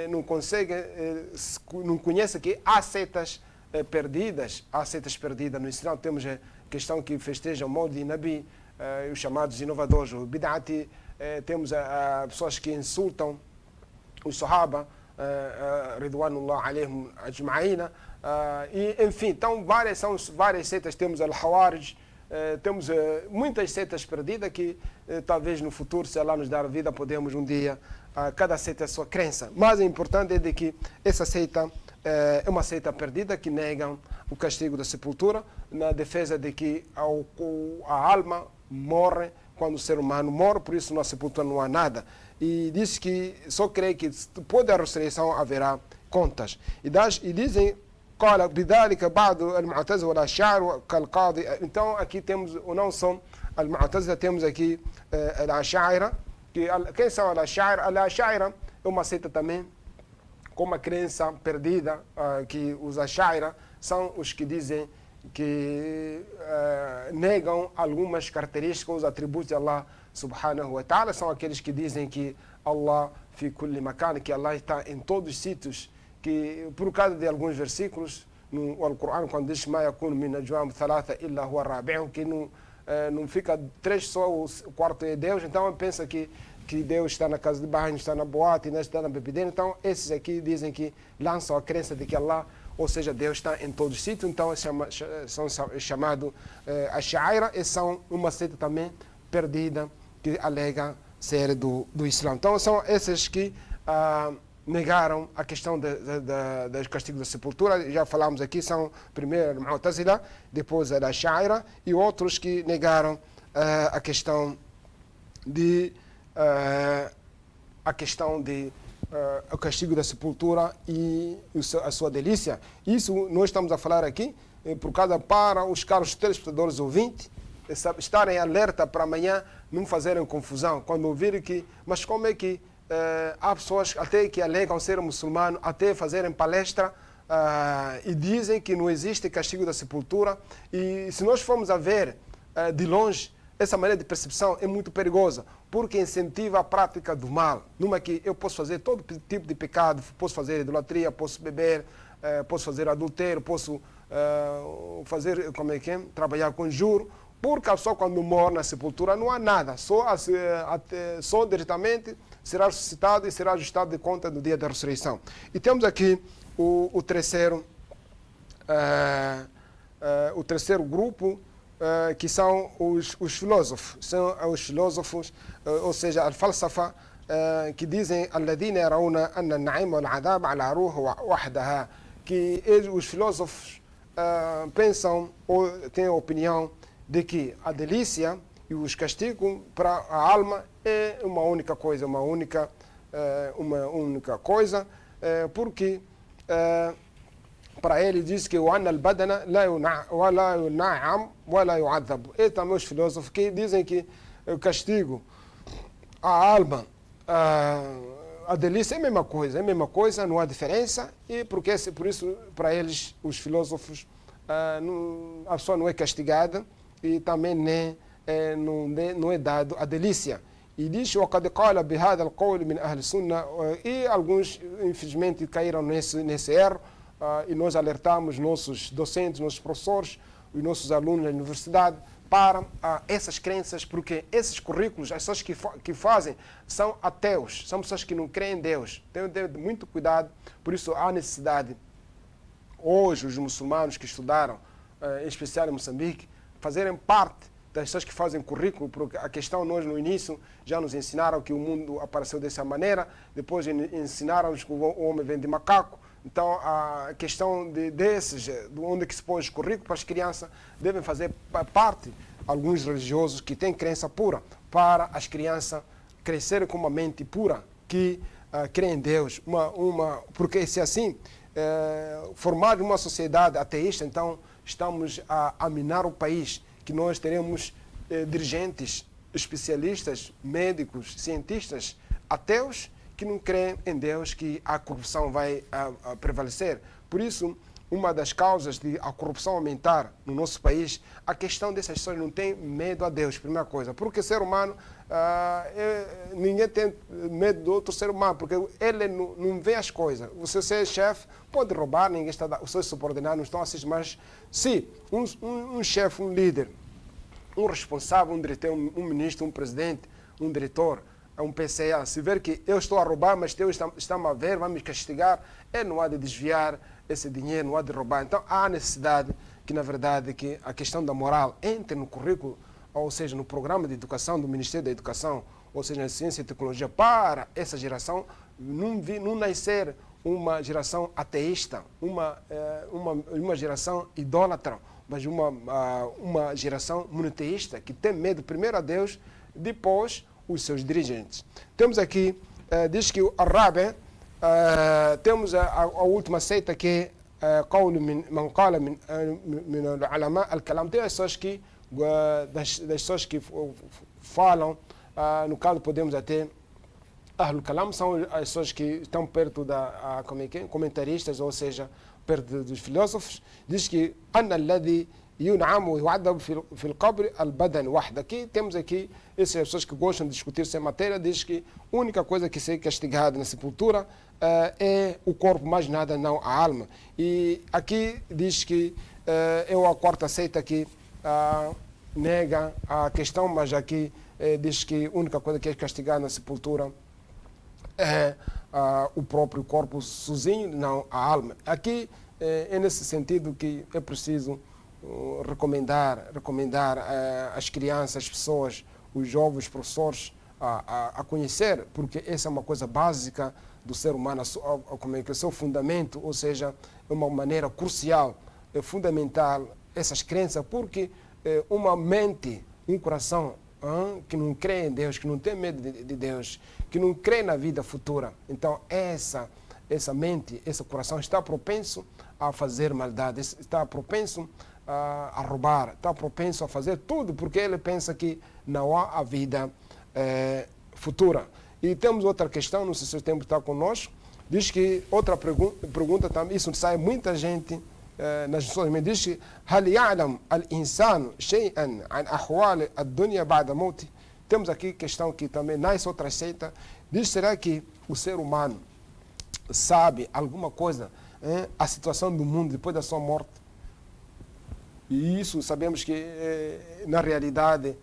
não conseguem, não conhecem que há seitas perdidas, no Islã. Temos a questão que festejam o Maulid Nabi, os chamados inovadores, o Bid'ati, temos pessoas que insultam os Sahaba, Ridwanullah alaihim ajma'ina, e enfim, então são várias seitas. Temos Al-Hawarij, temos muitas seitas perdidas que talvez no futuro, se Allah nos dar vida, podemos um dia, cada seita a sua crença. Mas o importante é de que essa seita é uma seita perdida que negam o castigo da sepultura, na defesa de que a alma morre quando o ser humano morre, por isso na sepultura não há nada. E diz que só crê que depois da ressurreição haverá contas. E dizem, قال بذلك بعض المعتزلة والأشاعرة كالقاضي. Então aqui temos, ou não são al-Mu'tazila, temos aqui al-Ash'aira. Quem são al-Ash'aira? Al-Ash'aira é uma seita também com uma crença perdida, que os Ash'aira são os que dizem que negam algumas características, os atributos de Allah subhanahu wa ta'ala. São aqueles que dizem que Allah fi kulli makan, que Allah está em todos os sítios, que por causa de alguns versículos no Alcorão, quando diz ma yakunu min najwahum thalatha illa huwa rabi'uhum, que não fica três só, o quarto é Deus. Então pensa que Deus está na casa de banho, está na boate, está na bebedeira. Então esses aqui dizem que lançam a crença de que Allah, ou seja, Deus está em todos os sítios. Então são chamados Ash'aira, e são uma seita também perdida que alega ser do Islã. Então são esses que negaram a questão dos castigos da sepultura. Já falamos aqui, são primeiro a Mu'tazila, depois a Ash'aira, e outros que negaram a questão de a questão de o castigo da sepultura e a sua delícia. Isso nós estamos a falar aqui por causa para os caros telespectadores ouvintes estarem alerta para amanhã não fazerem confusão quando ouvirem que, mas como é que há pessoas até que alegam ser muçulmanos, até fazerem palestra e dizem que não existe castigo da sepultura, e se nós formos a ver de longe, essa maneira de percepção é muito perigosa, porque incentiva a prática do mal. Numa que eu posso fazer todo tipo de pecado, posso fazer idolatria, posso beber, posso fazer adultério, posso fazer, trabalhar com juro, porque só quando morre na sepultura não há nada, só diretamente será ressuscitado e será ajustado de conta no dia da ressurreição. E temos aqui o terceiro grupo, que são os filósofos. São os filósofos, ou seja, a falsafa, que dizem alladhina yarawna anna an-na'im wal-'adab 'ala ruh wahdaha, que os filósofos pensam ou têm a opinião de que a delícia e os castigos para a alma é uma única coisa, uma única coisa, porque para ele diz que o anna al-badana la yun'am wa la yu'adhab. E também os filósofos que dizem que o castigo, a alma, a delícia é a mesma coisa, não há diferença, e por isso para eles, os filósofos, a pessoa não é castigada e também não é dado a delícia. E diz وقد قال بهذا القول من أهل السنة, e alguns infelizmente caíram nesse erro, e nós alertamos nossos docentes, nossos professores e nossos alunos da universidade para essas crenças, porque esses currículos, as pessoas que fazem são ateus, são pessoas que não creem em Deus. Tenham muito cuidado, por isso há necessidade hoje os muçulmanos que estudaram, em especial em Moçambique, fazerem parte das pessoas que fazem currículo, porque a questão, nós no início já nos ensinaram que o mundo apareceu dessa maneira, depois ensinaram-nos que o homem vem de macaco. Então a questão de onde que se põe os currículos para as crianças, devem fazer parte alguns religiosos que têm crença pura, para as crianças crescerem com uma mente pura, que creem em Deus. Porque se assim formar uma sociedade ateísta, então estamos a minar o país, que nós teremos dirigentes, especialistas, médicos, cientistas, ateus, que não creem em Deus, que a corrupção vai prevalecer. Por isso, uma das causas de a corrupção aumentar no nosso país, a questão dessas pessoas não tem medo a Deus, primeira coisa. Porque ser humano, ninguém tem medo do outro ser humano, porque ele não vê as coisas. Você é chefe, pode roubar, ninguém está, os seus subordinados não estão assim, mas se um chefe, um líder, um responsável, um diretor, um ministro, um presidente, um diretor, um PCA, se ver que eu estou a roubar, mas Deus está-me a ver, vai me castigar, ele não há de desviar esse dinheiro, não há de roubar. Então há necessidade que, na verdade, que a questão da moral entre no currículo, ou seja, no programa de educação do Ministério da Educação, ou seja, na ciência e tecnologia, para essa geração não nascer uma geração ateísta, uma geração idólatra, mas uma geração monoteísta, que tem medo primeiro a Deus, depois os seus dirigentes. Temos aqui, diz que a Rabi, temos a última seita que é قول من قال من العلماء الكلام. Tem as pessoas que, das pessoas que falam, no caso podemos até Ahlul Kalam, são as pessoas que estão perto da comentaristas, ou seja, perto dos filósofos. Diz que أن الذي ينعم ويعذب في القبر البدن وحده. Aqui temos aqui essas pessoas que gostam de discutir essa matéria, diz que a única coisa que será castigada na sepultura é o corpo, mais nada, não a alma. E aqui diz que é a quarta seita que nega a questão, mas aqui diz que a única coisa que é castigada na sepultura é o próprio corpo sozinho, não a alma. Aqui é nesse sentido que é preciso recomendar às crianças, às pessoas, os jovens, os professores a conhecer, porque essa é uma coisa básica do ser humano, o seu fundamento, ou seja, é uma maneira crucial, fundamental essas crenças, porque uma mente, um coração que não crê em Deus, que não tem medo de Deus, que não crê na vida futura. Então, essa mente, esse coração está propenso a fazer maldade, está propenso a roubar, está propenso a fazer tudo, porque ele pensa que não há a vida futura. E temos outra questão, não sei se o tempo está conosco, diz que, outra pergunta também, isso sai muita gente nas pessoas, me diz que هل يعلم الإنسان شيئا عن أحوال الدنيا بعد موته. Temos aqui questão que também nasce outra seita, diz, será que o ser humano sabe alguma coisa, a situação do mundo depois da sua morte? E isso sabemos que, na realidade,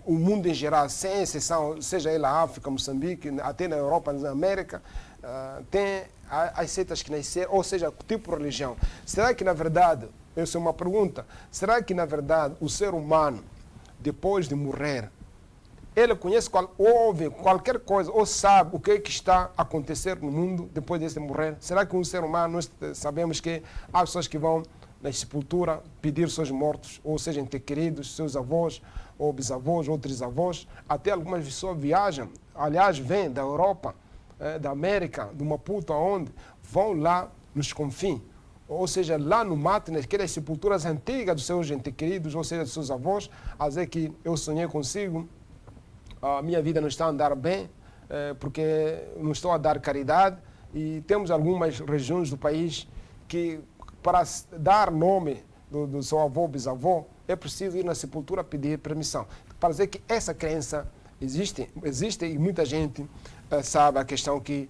o mundo em geral, sem exceção, seja ele a África, Moçambique, até na Europa, na América, tem as seitas que nasceram, ou seja, tipo de religião. Será que, na verdade, essa é uma pergunta, será que, na verdade, o ser humano, depois de morrer, ele conhece, ouve qualquer coisa, ou sabe o que é que está a acontecer no mundo depois de morrer? Será que um ser humano, nós sabemos que há pessoas que vão na sepultura pedir seus mortos, ou sejam entes queridos, seus avós, ou bisavós, ou trisavós, até algumas pessoas viajam, aliás, vêm da Europa, da América, do Maputo, aonde vão lá nos confins, ou seja, lá no mato, naquelas sepulturas antigas dos seus entes queridos, ou seja, dos seus avós, a dizer que eu sonhei consigo, a minha vida não está a andar bem, porque não estou a dar caridade, e temos algumas regiões do país que, para dar nome do seu avô, bisavô, é preciso ir na sepultura pedir permissão. Para dizer que essa crença existe e muita gente sabe a questão que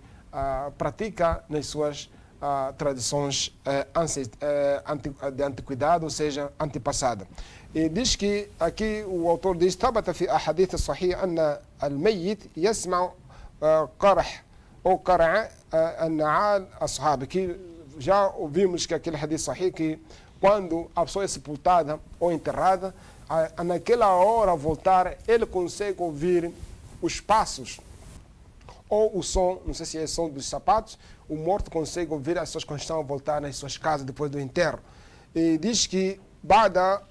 pratica nas suas tradições de antiguidade, ou seja, antepassada. E diz que, aqui o autor diz, ثبت في أحاديث الصحيحة أن الميت يسمع قرح أو قرع النعال أصحابه. Que já ouvimos que aquele hadith sahih, que quando a pessoa é sepultada ou enterrada, naquela hora voltar, ele consegue ouvir os passos ou o som, não sei se é o som dos sapatos, o morto consegue ouvir as pessoas quando estão a voltar nas suas casas depois do enterro. E diz que بعد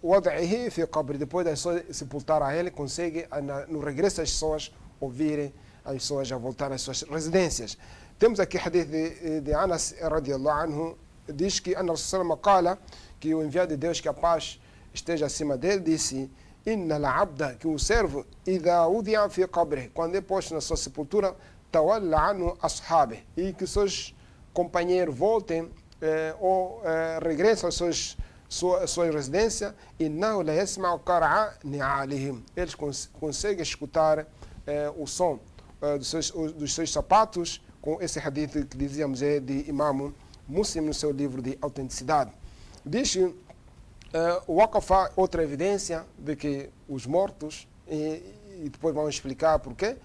وضعه في قبر, depois das pessoas sepultar a ele, consegue no regresso das pessoas ouvirem as pessoas a voltar às suas residências. Temos aqui hadith de Anas radiallahu anhu, diz que Ana Rasulullah qala, que o enviado de Deus, que a paz esteja acima dele, disse: Inna al-abda, que o servo, idha udia fi qabri, quando é posto na sua sepultura, tawalla anhu ashabi, e que seus companheiros voltem ou regressam às sua residência, innahu la yasma'u qar'a ni'alihim, eles conseguem escutar o som dos seus sapatos, com esse hadith que dizíamos de Imam Muslim no seu livro de autenticidade. Diz o Waqafa, outra evidência de que os mortos, e depois vamos explicar porquê,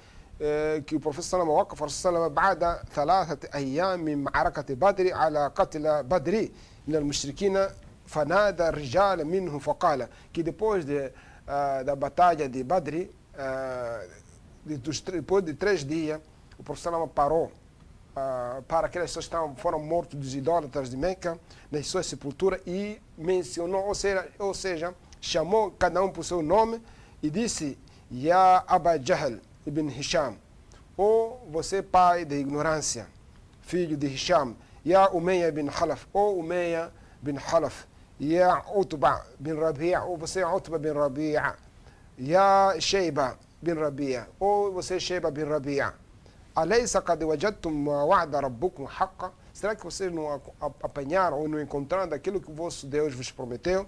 que o profeta sallallahu alaihi wasallam بعد 3 أيام من معركة بدر على قتل بدر من المشركين فنادى الرجال منهم فقال, que depois da batalha de Badr, depois de 3 dias, o profeta sallallahu parou para aquelas pessoas que foram mortos dos idólatras de Meca, nas suas sepulturas, e mencionou, ou seja, chamou cada um por seu nome e disse: Ya Aba Jahl ibn Hisham, ou você pai da ignorância, filho de Hisham. Ya Umayya bin Khalaf, ou Umayya bin Khalaf. Ya Utba bin Rabi'a, ou você Utba bin Rabi'a. Ya Shayba bin Rabi'a, ou você Shayba bin Rabi'a. Alaysa qad wajadtum ma wa'ada rabbukum haqqa? Será que vocês não apanharam ou não encontraram aquilo que o vosso Deus vos prometeu?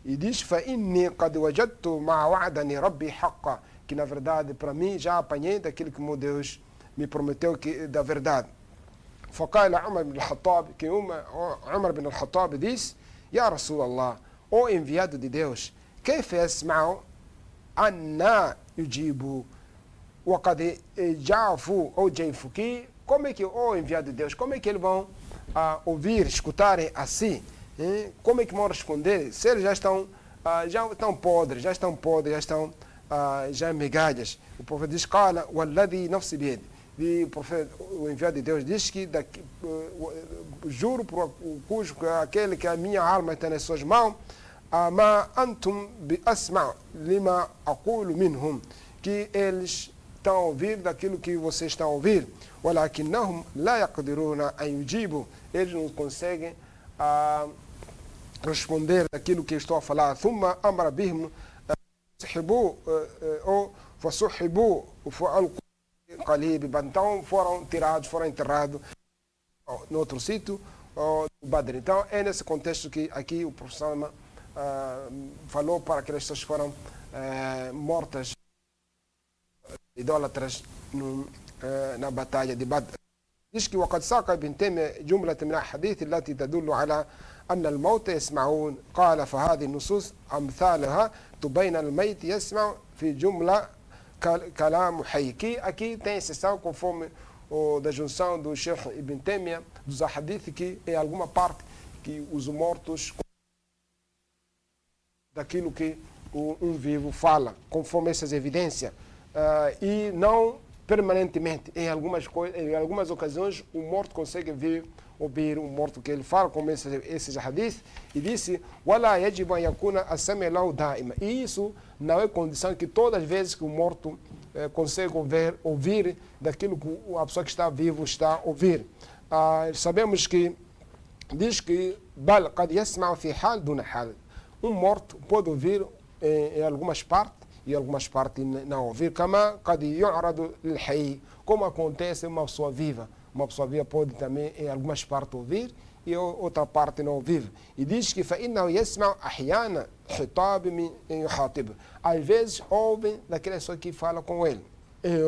E diz: Fa inni qad wajadtu ma wa'adani rabbi haqqa, que na verdade para mim já apanhei daquilo que o meu Deus me prometeu, que da verdade. فقال عمر بن الخطاب, que Umar bin al-Khattab disse: Ya Rasulallah, o enviado de Deus, كيف يسمع أن يجيب وقد جعفوا أو جيفوا, que como é que o enviado de Deus, como é que eles vão ouvir, escutarem assim? Como é que vão responder se eles já estão podres, já estão já migalhas? O profeta diz: Qala walladhi nafsi biyadi, o enviado de Deus diz que juro por aquele que a minha alma está nas suas mãos, ما أنتم بأسمع لما أقول منهم que eles estão a ouvir daquilo que vocês estão a ouvir. ولكنهم لا يقدرون أن يجيبوا. Eles não conseguem responder daquilo que estou a falar. ثم أمر بهم سحبوا أو فسحبوا فألقوا قليب. Então foram tirados, foram enterrados no outro sítio do Badr. Então é nesse contexto que aqui o professor falou para aquelas pessoas que foram mortas, idólatras, na batalha de Badr. diz que وقد ساق ابن تيمية جملة من الحديث التي تدل على أن الموت يسمعون قال فهذه النصوص أمثالها تبين الميت يسمع في جملة كلام حي. Aqui tem exceção conforme da junção do Sheikh Ibn Taymiyyah dos hadith, que em alguma parte que os mortos daquilo que um vivo fala, conforme essas evidências, e não permanentemente. Em algumas ocasiões o morto consegue ouvir o morto que ele fala, como esses hadith, e disse وَلَا يَجِبَ أَنْ يَكُونَ السَّمْعُ لَهُ دَائِمًا. E isso não é condição que todas as vezes que o morto consegue ouvir daquilo que a pessoa que está vivo está a ouvir. Sabemos que diz que بَلْ قَدْ يَسْمَعُ فِي حَالٍ دُونَ حَالٍ. morto pode ouvir em algumas partes e algumas partes não ouvir, كما قد يعرض للحي, como acontece uma pessoa viva. Uma pessoa viva pode também em algumas partes ouvir e outra parte não ouvir. E diz que فإنه يسمع أحيانا خطاب من يخاطب. Às vezes ouvem daquela pessoa que fala com ele.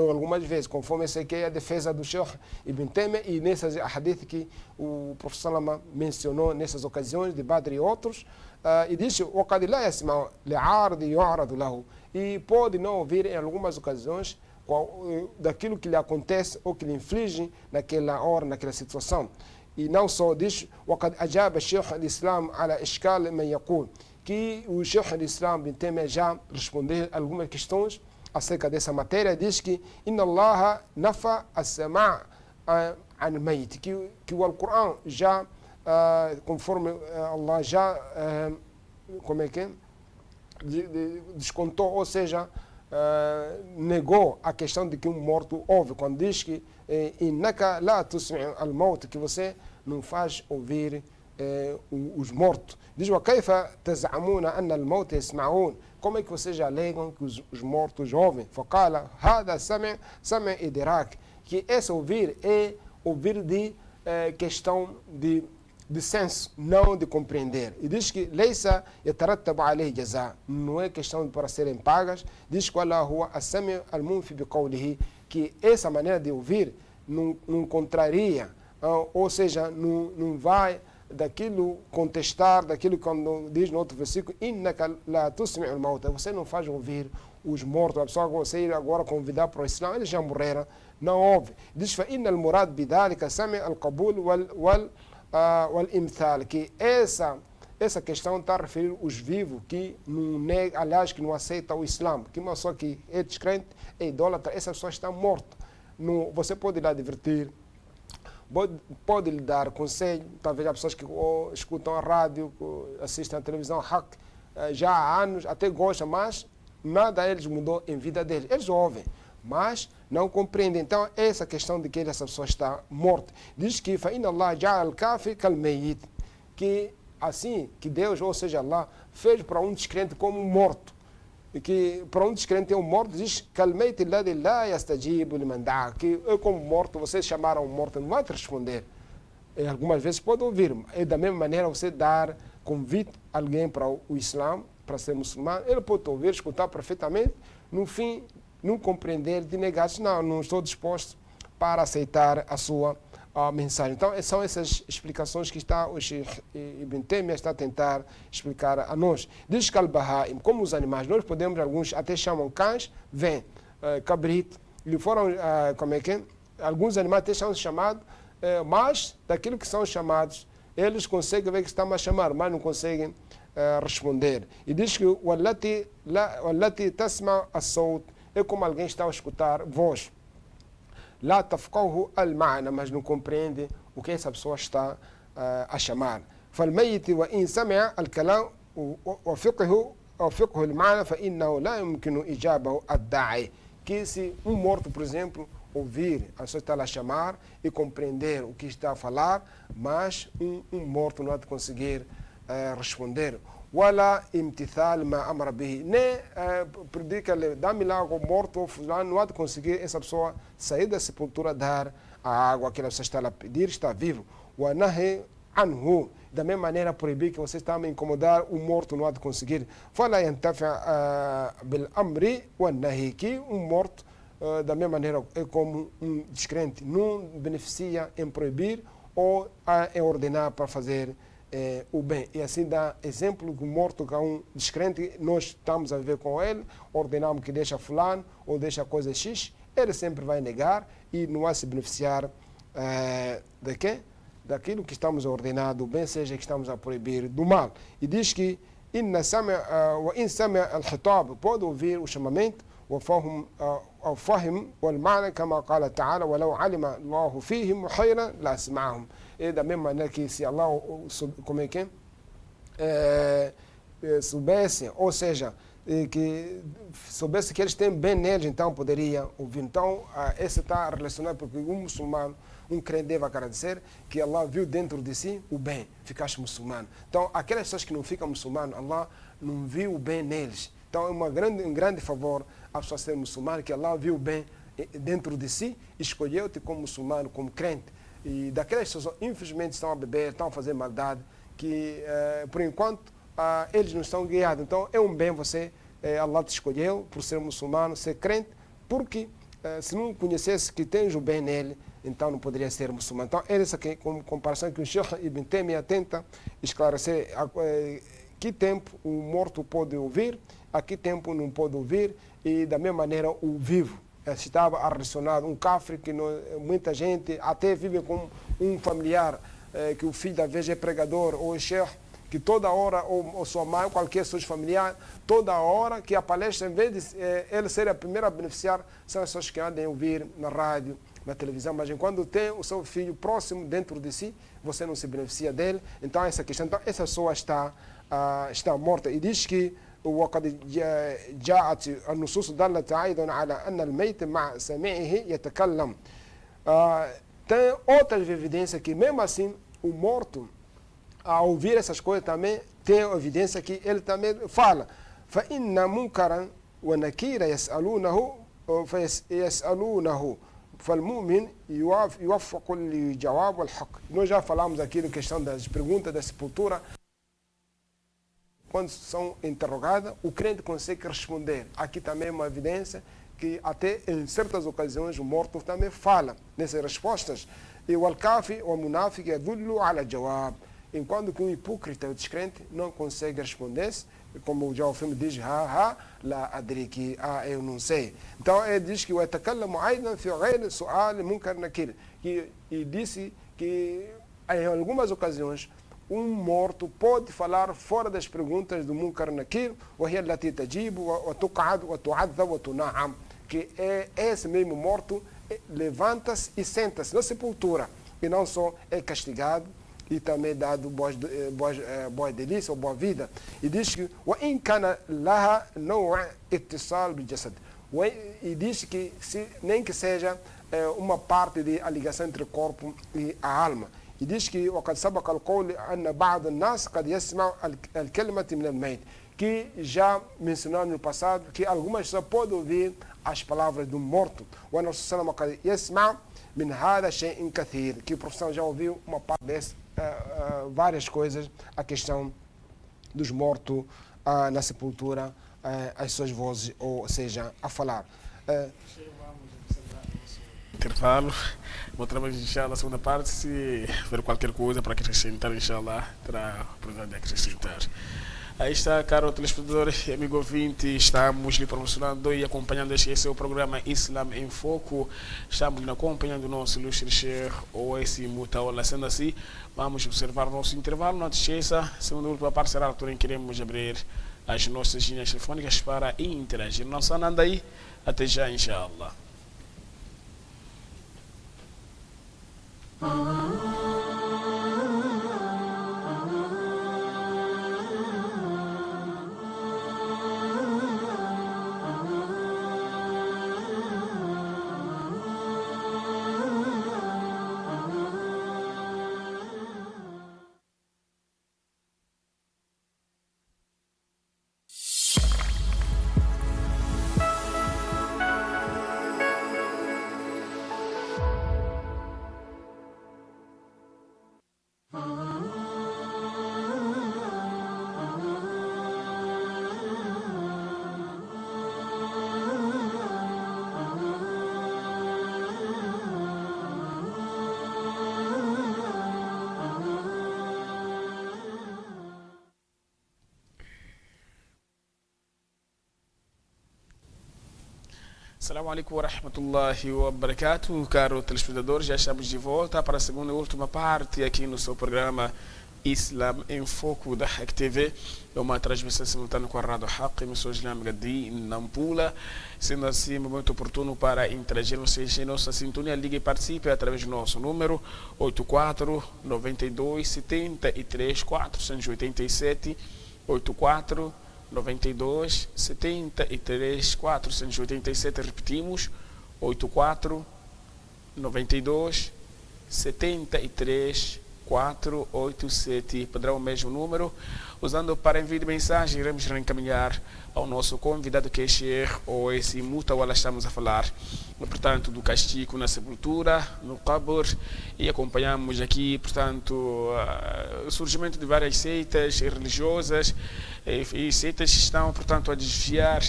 Algumas vezes, conforme essa aqui é a defesa do Sheikh Ibn Taymiyyah e nessas hadith que o professor Salama mencionou nessas ocasiões de Badr e outros, e diz وقد لا يسمع لعارض يعرض له. E pode não ouvir em algumas ocasiões daquilo que lhe acontece ou que lhe inflige naquela hora, naquela situação. E não só diz وقد أجاب الشيخ الإسلام على إشكال من يقول, que o Sheikh al-Islam Ibn Taymiyyah já respondeu algumas questões acerca dessa matéria. Diz que إن الله نفى السماع عن الميت, que o Alcorão já conforme Allah já como é que é? Descontou, ou seja, negou a questão de que um morto ouve, quando diz que إنك لا تسمع الموت, que você não faz ouvir os mortos. Diz وكيف تزعمون أن الموت يسمعون, como é que vocês alegam que os mortos ouvem? فقال هذا سمع إدراك, que esse ouvir é ouvir de questão de senso, não de compreender. E diz que ليس يترتب عليه جزاء, não é questão para serem pagas. Diz que ولا هو السمع المنفي بقوله, que essa maneira de ouvir não contraria, ou seja, não vai daquilo contestar, daquilo quando diz no outro versículo إنك لا تسمع الموتى, você não faz ouvir os mortos. A pessoa que você ir agora convidar para o Islã, eles já morreram, não ouve. Diz فإن المراد بذلك سمع القبول والإمثال, que essa questão está a referir os vivos que não negam, aliás, que não aceitam o Islã, que uma pessoa que é descrente, é idólatra, essa pessoa está morta. Você pode lhe advertir, pode lhe dar conselho. Talvez as pessoas que escutam a rádio, assistem à televisão já há anos, até gostam, mas nada eles mudou em vida deles. Eles ouvem, mas não compreendem. Então, essa questão de que essa pessoa está morta. Diz que فإن الله جعل الكافر كالميت, que assim que Deus, ou seja, Allah, fez para um descrente como um morto. E que para um descrente é um morto, diz كالميت الذي لا يستجيب لمن دعا, que eu como morto, vocês chamaram um morto, não vai te responder. E algumas vezes pode ouvir. É da mesma maneira você dar convite a alguém para o Islã, para ser muçulmano, ele pode ouvir, escutar perfeitamente, no fim não compreender, de negar, não estou disposto para aceitar a sua mensagem. Então, são essas explicações que o Sheikh Ibn Taymiyyah está a tentar explicar a nós. Diz que al-Bahaim, como os animais, nós podemos, alguns até chamam cães, vêm, cabrito, e foram, como é que é? Alguns animais até são chamados, mas daquilo que são chamados, eles conseguem ver que estão a chamar, mas não conseguem responder. E diz que والتي تسمع الصوت, é como alguém está a escutar voz. لا تفقه المعنى, mas não compreende o que essa pessoa está a chamar. فالميت وإن سمع الكلام وفقه المعنى فإنه لا يمكن إجابة الداعي. Que se morto, por exemplo, ouvir, a pessoa está a chamar e compreender o que está a falar, mas morto não há de conseguir responder. Wala imtithal ma amra bihi. Nem predica-lhe, dá-me lá o morto, não há de conseguir essa pessoa sair da sepultura, dar a água que ela está a pedir, está vivo. Wa nahi anhu. Da mesma maneira, proibir que você está a me incomodar, o morto não há de conseguir. Fala yantafa bil amri wa nahi, que morto, da mesma maneira, é como descrente, não beneficia em proibir ou em ordenar para fazer o bem. E assim dá exemplo que o morto, que é descrente, nós estamos a viver com ele, ordenamos que deixa fulano ou deixa coisa X, ele sempre vai negar e não vai se beneficiar de quê? Daquilo que estamos a ordenar do bem, seja que estamos a proibir do mal. E diz que وإن سمع الخطاب, pode ouvir o chamamento, وفهم والمعنى كما قال تعالى ولو علم الله فيهم خيرا لأسمعهم. E da mesma maneira que se Allah, como é que soubesse, ou seja, que soubesse que eles têm bem neles, então poderia ouvir. Então, esse está relacionado porque um muçulmano, um crente deve agradecer que Allah viu dentro de si o bem, ficaste muçulmano. Então, aquelas pessoas que não ficam muçulmano, Allah não viu o bem neles. Então, é um grande favor a pessoa ser muçulmano, que Allah viu o bem dentro de si, escolheu-te como muçulmano, como crente. E daquelas pessoas, infelizmente, estão a beber, estão a fazer maldade, que, por enquanto, eles não estão guiados. Então, é um bem você, Allah te escolheu por ser muçulmano, ser crente, porque se não conhecesse que tens o bem nele, então não poderia ser muçulmano. Então, é essa como comparação que o Sheikh Ibn Taymiyyah tenta esclarecer que tempo o morto pode ouvir, a que tempo não pode ouvir, e da mesma maneira o vivo. Estava relacionado, um cafre que muita gente até vive com um familiar, que o filho da vez é pregador, ou é Sheikh, que toda hora, ou sua mãe, qualquer seu familiar, toda hora que a palestra, em vez de ele ser a primeira a beneficiar, são as pessoas que andam a ouvir na rádio, na televisão, mas enquanto tem o seu filho próximo dentro de si, você não se beneficia dele. Então, essa questão, então, essa pessoa está morta. E diz que وقد جاءت النصوص دلت أيضا على أن الميت مع سمعه يتكلم. Tem outras evidências que, mesmo assim, o morto, ao ouvir essas coisas também, tem evidência que ele também fala. فإن منكرا ونكيرا يسألونه فالمؤمن يوفق للجواب والحق. Nós já falamos aqui na questão das perguntas da sepultura. Quando são interrogadas, o crente consegue responder. Aqui também é uma evidência que até em certas ocasiões o morto também fala nessas respostas. E o al-kafi, o munafiq, yadullu ala jawab. Enquanto que um hipócrita, o descrente, não consegue responder, como já o filme diz, la adri, que eu não sei. Então ele diz que o yatakallamu aidan fi ghayri su'al munkar nakir. E disse que em algumas ocasiões um morto pode falar fora das perguntas do Munkar Nakir, وهي التي تجيب وتقعد وتعذب وتنعم, que é esse mesmo morto levanta-se e senta-se na sepultura, e não só é castigado e também dado boa delícia ou boa vida. E diz que وإن كان لها نوع اتصال بالجسد, e diz que nem que seja uma parte de a ligação entre o corpo e a alma. E diz que وقد سبق القول أن بعض الناس قد يسمع الكلمة من الميت, que já mencionamos no passado que algumas pessoas podem ouvir as palavras do morto. وأن الرسول صلى الله عليه وسلم قد يسمع من هذا شيء كثير, que o professor já ouviu uma parte dessas várias coisas, a questão dos mortos na sepultura, as suas vozes, ou seja, a falar. Intervalo. Voltamos, inshallah, a segunda parte. Se ver qualquer coisa para acrescentar, inshallah, terá a oportunidade de acrescentar. Aí está, caro telespectador e amigo ouvinte, estamos lhe promocionando e acompanhando esse é o programa Islam em Foco. Estamos acompanhando o nosso ilustre Sheikh Owaisi Mutaola. Sendo assim, vamos observar o nosso intervalo. Não te esqueça, segundo o parte será a altura em que queremos abrir as nossas linhas telefônicas para interagir. Não só anda aí, até já, inshallah. Assalamu alaikum wa rahmatullahi wa barakatuh, caro telespectador. Já estamos de volta para a segunda e última parte aqui no seu programa Islam em Foco da Hack TV. É uma transmissão simultânea com a Rádio Hack, emissora islâmica de Nampula. Sendo assim, momento oportuno para interagir vocês em nossa sintonia. Ligue e participe através do nosso número 84 92 73 487 84 92 73 487. Repetimos, 84 92 73 487. Padrão o mesmo número. Usando para envio de mensagem, iremos reencaminhar ao nosso convidado, que é Sheikh ou esse Mutawala. Estamos a falar, portanto, do castigo na sepultura, no Qabr, e acompanhamos aqui, portanto, o surgimento de várias seitas religiosas e seitas que estão, portanto, a desviar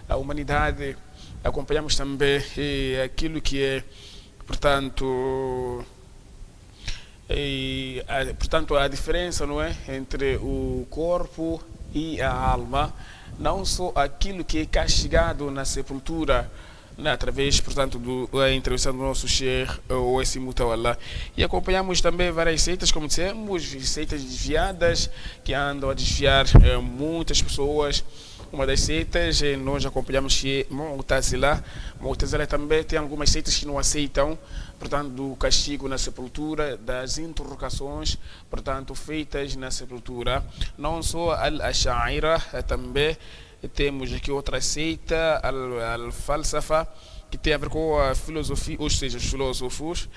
a humanidade. Acompanhamos também aquilo que é, portanto, a diferença, não é, entre o corpo e a alma, não só aquilo que é castigado na sepultura, né, através, portanto, da intervenção do nosso Sheikh ou esse Mutawala. E acompanhamos também várias seitas, como dissemos, seitas desviadas que andam a desviar muitas pessoas. Uma das seitas nós acompanhamos, que é Mu'tazila. Mu'tazila também tem algumas seitas que não aceitam, portanto, do castigo na sepultura, das interrogações, portanto, feitas na sepultura. Não só Al-Ash'ira, também temos aqui outra seita, Al-Falsafa, que tem a ver com a filosofia, ou seja, os filósofos,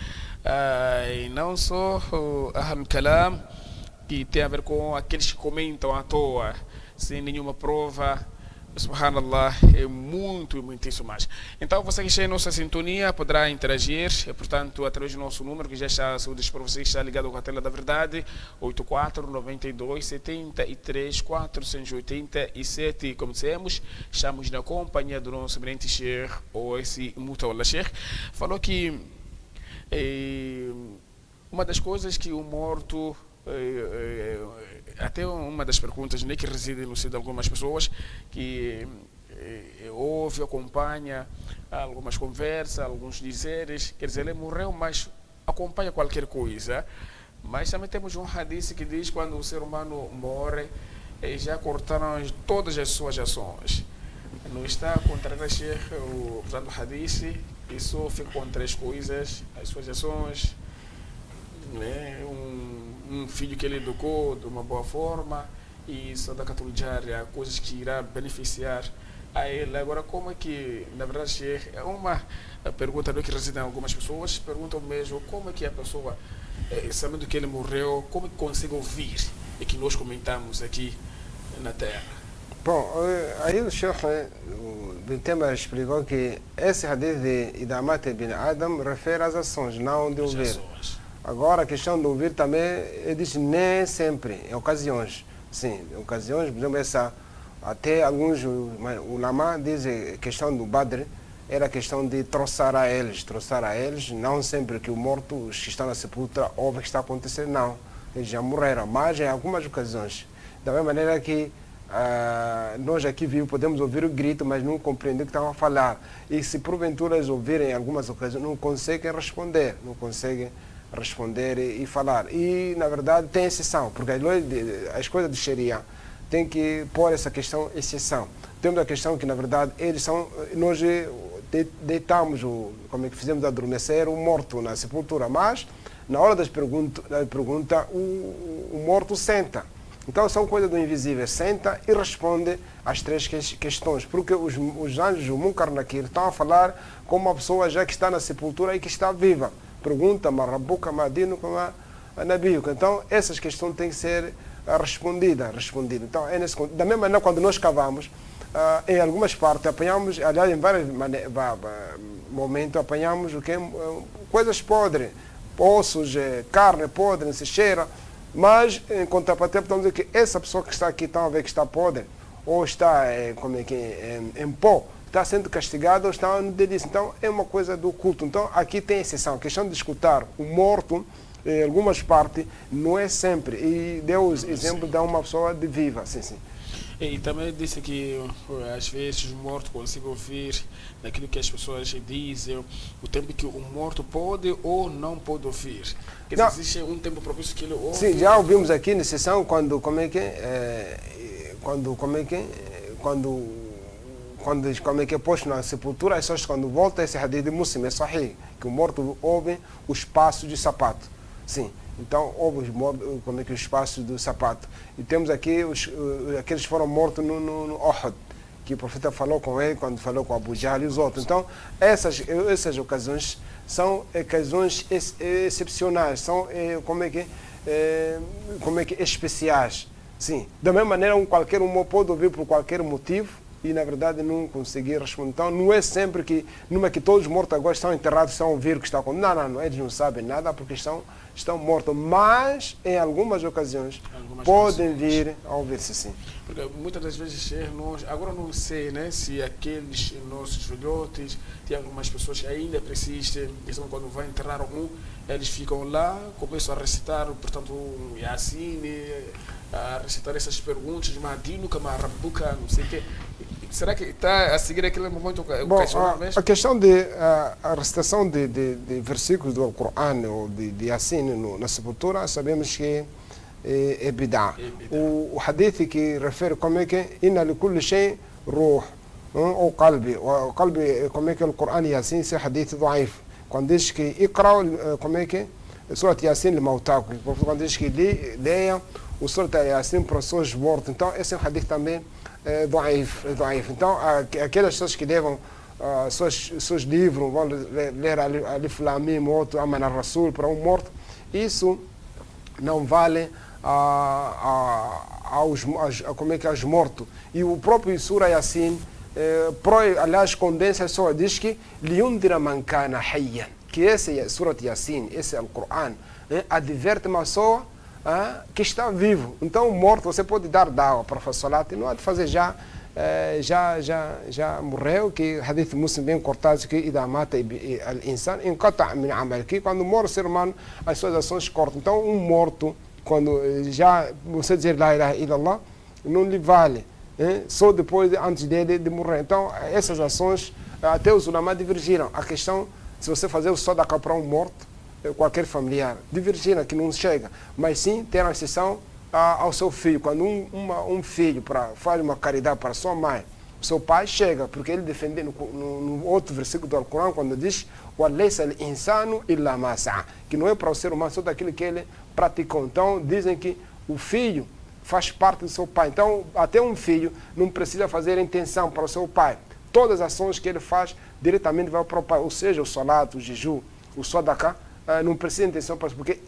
e não só Ahl-Kalam, que tem a ver com aqueles que comentam à toa, sem nenhuma prova. Subhanallah, é muitíssimo mais. Então, você que está em nossa sintonia poderá interagir, portanto, através do nosso número, que já está a saúde para você, que está ligado com a tela da verdade, 84 92 73 487. Como dissemos, estamos na companhia do nosso brilhante Sheikh, ou esse Mutawala. Sheikh falou que uma das coisas que o morto, até uma das perguntas, né, que reside no seio de algumas pessoas que ouve, acompanha algumas conversas, alguns dizeres, quer dizer, ele morreu, mas acompanha qualquer coisa. Mas também temos um hadith que diz que quando o ser humano morre, já cortaram todas as suas ações. Não está contra o hadith, e só fica com três coisas: as suas ações, né, um filho que ele educou de uma boa forma, e sadaqatul jariya, coisas que irá beneficiar a ele. Agora, como é que, na verdade, é uma pergunta que reside em algumas pessoas, perguntam mesmo como é que a pessoa, sabendo que ele morreu, como é que consegue ouvir e que nós comentamos aqui na Terra. Bom, aí o Sheikh do tema explicou que esse hadith de Idamat ibn Adam refere às ações, não de ouvir. Agora, a questão de ouvir também, ele diz nem sempre, em ocasiões. Sim, em ocasiões, por exemplo, até alguns ulama dizem que a questão do Badr era questão de troçar a eles, não sempre que o morto, os que estão na sepultura, ouvem o que está acontecendo, não. Eles já morreram, mas em algumas ocasiões. Da mesma maneira que nós aqui vivos podemos ouvir o grito, mas não compreender o que estão a falar. E se porventura eles ouvirem em algumas ocasiões, não conseguem responder, e falar. E, na verdade, tem exceção, porque as coisas de Sharia tem que pôr essa questão exceção. Temos a questão que, na verdade, nós deitamos, como é que fizemos adormecer o morto na sepultura, mas, na hora da pergunta, o morto senta. Então, são coisas do invisível. Senta e responde às três questões, porque os anjos, o Munkar Nakir, estão a falar com uma pessoa já que está na sepultura e que está viva. Pergunta, Marabuka, Madino, Nabiuka. Então, essas questões têm que ser respondidas. Então, da mesma maneira, quando nós cavamos, em algumas partes, apanhamos, aliás, em vários momentos, apanhamos coisas podres, ossos, carne podre, não se cheira, mas, em contrapartida, estamos a dizer que essa pessoa que está aqui, estão a ver que está podre, ou está em pó, está sendo castigado ou está no delício. Então, é uma coisa do culto. Então, aqui tem exceção. A questão de escutar o morto, em algumas partes, não é sempre. E deu o exemplo de uma pessoa de viva. Sim. E também disse que às vezes o morto consegue ouvir daquilo que as pessoas dizem, o tempo que o morto pode ou não pode ouvir. Quer dizer, existe um tempo propício que ele ouve? Sim, já ouvimos aqui na sessão quando é posto na sepultura, as pessoas quando voltam, esse hadith de Muslim é sahih, que o morto ouve os passos de sapato. Sim. Então, houve os espaços do sapato. E temos aqui aqueles que foram mortos no Uhud, que o profeta falou com ele quando falou com Abu Jahl e os outros. Então, essas ocasiões são ocasiões excepcionais, são especiais. Sim. Da mesma maneira, qualquer um pode ouvir por qualquer motivo e, na verdade, não conseguir responder. Então, não é sempre que todos os mortos agora estão enterrados, estão a ouvir o que está acontecendo. Não, eles não sabem nada porque estão mortos, mas em algumas ocasiões podem vir a ouvir-se, sim. Porque muitas das vezes agora não sei, né, se aqueles nossos velhotes, tem algumas pessoas que ainda persistem, quando vai enterrar eles ficam lá, começam a recitar, portanto, Yasin, a recitar essas perguntas, Madinuka, Marabuka, não sei o quê. Será que está a seguir aquele momento ocasional mesmo? A questão de a recitação de versículos do Alcorão ou de Yasin na sepultura, sabemos que é bid'a. O hadith que refere como é que inna li kulli shay ruh ou qalbi. O qalbi, como é que o Alcorão e Yasin, esse hadith da'if. Quando diz que iqra, como é que Surat Yasin li-mautakum, quando diz que leia o Surat Yasin para os seus mortos. Então, esse hadith também é da'if. Então, aquelas pessoas que levam seus livros, vão ler Alif Lam Mim, outro Aman al-Rasul para um morto, isso não vale aos mortos. E o próprio Surah Yasin, aliás, condensa só, diz que liundira man kana hayyan, que esse Surat Yasin, esse Alcorão, adverte uma pessoa que está vivo. Então, o morto, você pode dar dáua para fazer salat, não há de fazer já morreu, que hadith Muslim bem cortado, que idha mata al-insan inqata' min amal, que quando morre o ser humano, as suas ações cortam. Então, um morto, quando já você dizer la ilaha illallah, não lhe vale, só depois, antes dele de morrer. Então, essas ações, até os ulama divergiram. A questão, se você fazer o sadaqa para um morto, qualquer familiar, divergiram, que não chega, mas sim ter a exceção ao seu filho. Quando um filho faz uma caridade para sua mãe, o seu pai chega, porque ele defende no outro versículo do Alcorão, quando diz وَلَيْسَ الْإِنسَانُ إِلَّا مَا سَعَى, que não é para o ser humano só daquilo que ele praticou. Então, dizem que o filho faz parte do seu pai. Então, até um filho não precisa fazer intenção para o seu pai. Todas as ações que ele faz diretamente vão para o pai, ou seja, o salat, o jejum, o sadaqa, não precisa de intenção, porque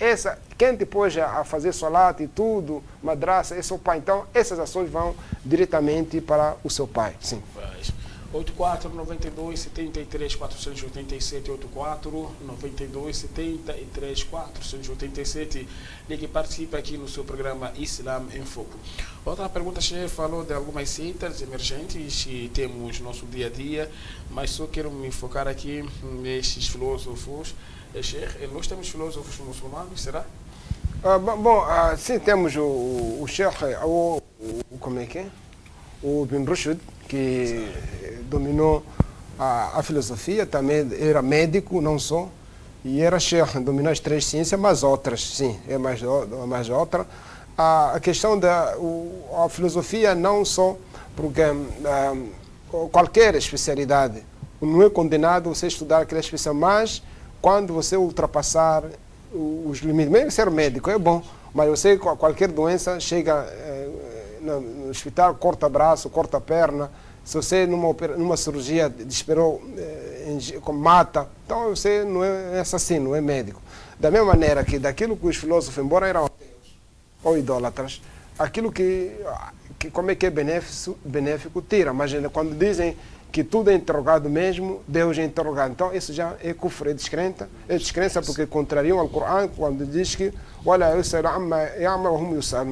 quem depois a fazer salat e tudo, madraça, é seu pai. Então, essas ações vão diretamente para o seu pai. Sim. 84 92 73 487 84 92 73 487. Ligue e participe aqui no seu programa Islam em Foco. Outra pergunta, Sheikh, falou de algumas seitas emergentes que temos no nosso dia a dia, mas só quero me focar aqui nesses filósofos. Sheikh, nós temos filósofos muçulmanos, será? Sim, temos o Sheikh, como é que é? O Ibn Rushd, que dominou a filosofia, também era médico, não só, e era Sheikh, dominou as três ciências, mas outras, sim, é mais outra. A questão da filosofia não só, porque qualquer especialidade, não é condenado você estudar aquela especialidade, mas quando você ultrapassar os limites, mesmo ser médico é bom, mas você, qualquer doença, chega no hospital, corta braço, corta perna, se você numa cirurgia desesperou, mata, então você não é assassino, não é médico. Da mesma maneira que daquilo que os filósofos, embora eram ateus ou idólatras, aquilo que como é que é benéfico, tira, mas quando dizem que tudo é interrogado mesmo, Deus é interrogado. Então, isso já é kufr, é descrença porque contrariam ao Corão quando diz que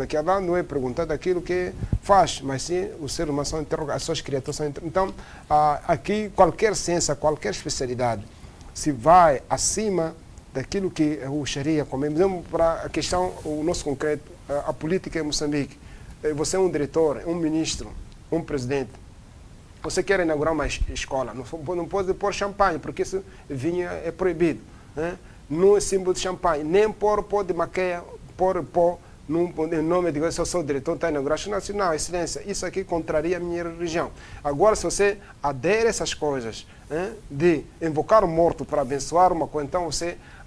que Allah não é perguntado aquilo que faz, mas sim os seres humanos são interrogados, as suas criaturas são interrogadas. Então, aqui, qualquer ciência, qualquer especialidade, se vai acima daquilo que o Sharia, como exemplo, para a questão, o nosso concreto, a política em Moçambique. você é um diretor, um ministro, um presidente, você quer inaugurar uma escola, não pode pôr champanhe, porque esse vinho é proibido. Né? Não é símbolo de champanhe, nem pôr pó de maqueia, pôr pó em nome de eu sou diretor, está inaugurado. Não, excelência, isso aqui contraria a minha religião. Agora, se você adere a essas coisas, de invocar o morto para abençoar uma coisa, então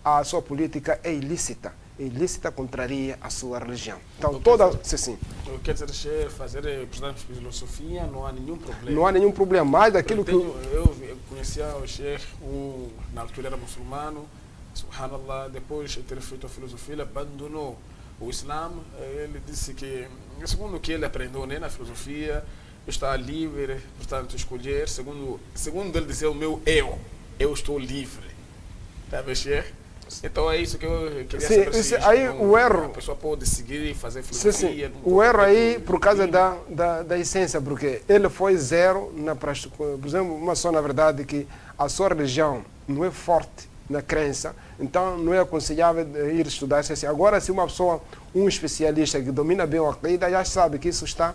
a sua política é ilícita. Ilícita contraria a sua religião. Então, sim. Quer dizer, fazer, portanto, filosofia, não há nenhum problema. Não há nenhum problema, mais daquilo que... Eu conhecia o Sheikh, na altura era muçulmano, subhanallah, depois de ter feito a filosofia, ele abandonou o Islã. Ele disse que, segundo o que ele aprendeu na filosofia, está livre, portanto, escolher, segundo ele dizer, o meu eu estou livre. Está a ver, Sheikh? Então é isso que eu queria saber. Sim, aí o erro... A pessoa pode seguir e fazer filosofia. Sim. O erro aí, por causa da essência, porque ele foi zero na prática. Por exemplo, uma só na verdade que a sua religião não é forte na crença, então não é aconselhável ir estudar assim. Agora, se uma pessoa, um especialista que domina bem o Aqida, já sabe que isso está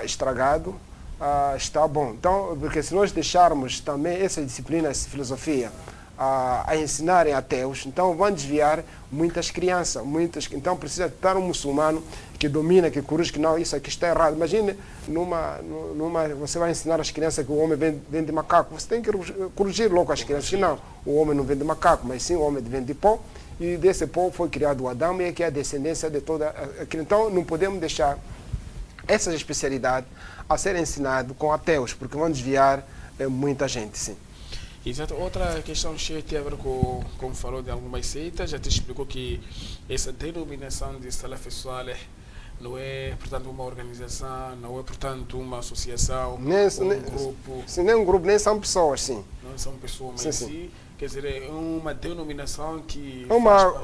estragado, está bom. Então, porque se nós deixarmos também essa disciplina, essa filosofia, a ensinarem ateus, então vão desviar muitas crianças. Então precisa estar um muçulmano que domina, que corrige, que não, isso aqui está errado. Imagine, você vai ensinar as crianças que o homem vem de macaco. Você tem que corrigir logo as crianças que não, o homem não vem de macaco, mas sim o homem vem de pó. E desse pó foi criado o Adão, e que é a descendência de toda aquilo. Então não podemos deixar essas especialidades a serem ensinadas com ateus, porque vão desviar muita gente, sim. Exato. Outra questão cheia tem a ver com, como falou de algumas seitas, já te explicou que essa denominação de Salaf Saleh não é, portanto, uma organização, não é, portanto, uma associação, grupo. Sim, nem um grupo, nem são pessoas, sim. Não são pessoas, mas sim. Quer dizer, é uma denominação que...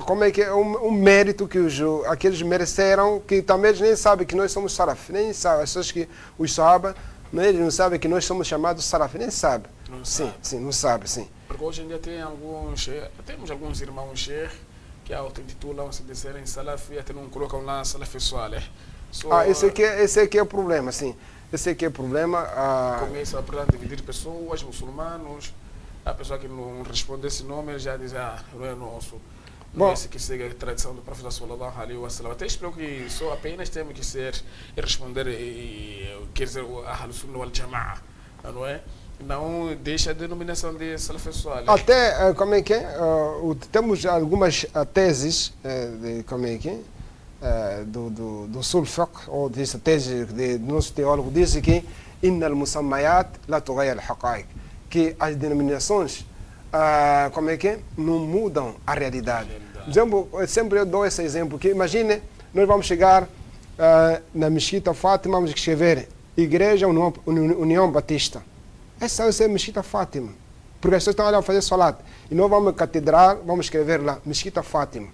Como é que é? Um mérito que aqueles mereceram, que também eles nem sabem que nós somos Salaf, nem sabem. As pessoas que os Sahaba, eles não sabem que nós somos chamados Salaf, nem sabem. Não sim, sabe. Sim, não sabe, sim. Porque hoje em dia temos alguns irmãos Sheikh que auto-intitulam-se de serem Salaf e até não colocam lá Salaf Saleh. Esse aqui é o problema, sim. Esse aqui é o problema. Começa a dividir pessoas, muçulmanos. A pessoa que não responde esse nome, ele já diz, não é nosso. Não é esse que segue a tradição do profeta sallallahu alaihi wa sallam. Até explico que só apenas temos que ser e responder, quer dizer, o Ahl Sunnah wal Jama'a, não é? Não deixa a denominação de Salaf Saleh. Até, como é que é? Temos algumas teses do Sul-Fiqh, ou dessa tese do nosso teólogo, diz que Innal musammayat la tughayir al-haqa'iq, que as denominações não mudam a realidade. Por exemplo, sempre eu dou esse exemplo, que imagine, nós vamos chegar na Mesquita Fátima, vamos escrever Igreja União Batista. Essa é a Mesquita Fátima, porque as pessoas estão ali a fazer salat. E nós vamos catedral, vamos escrever lá Mesquita Fátima.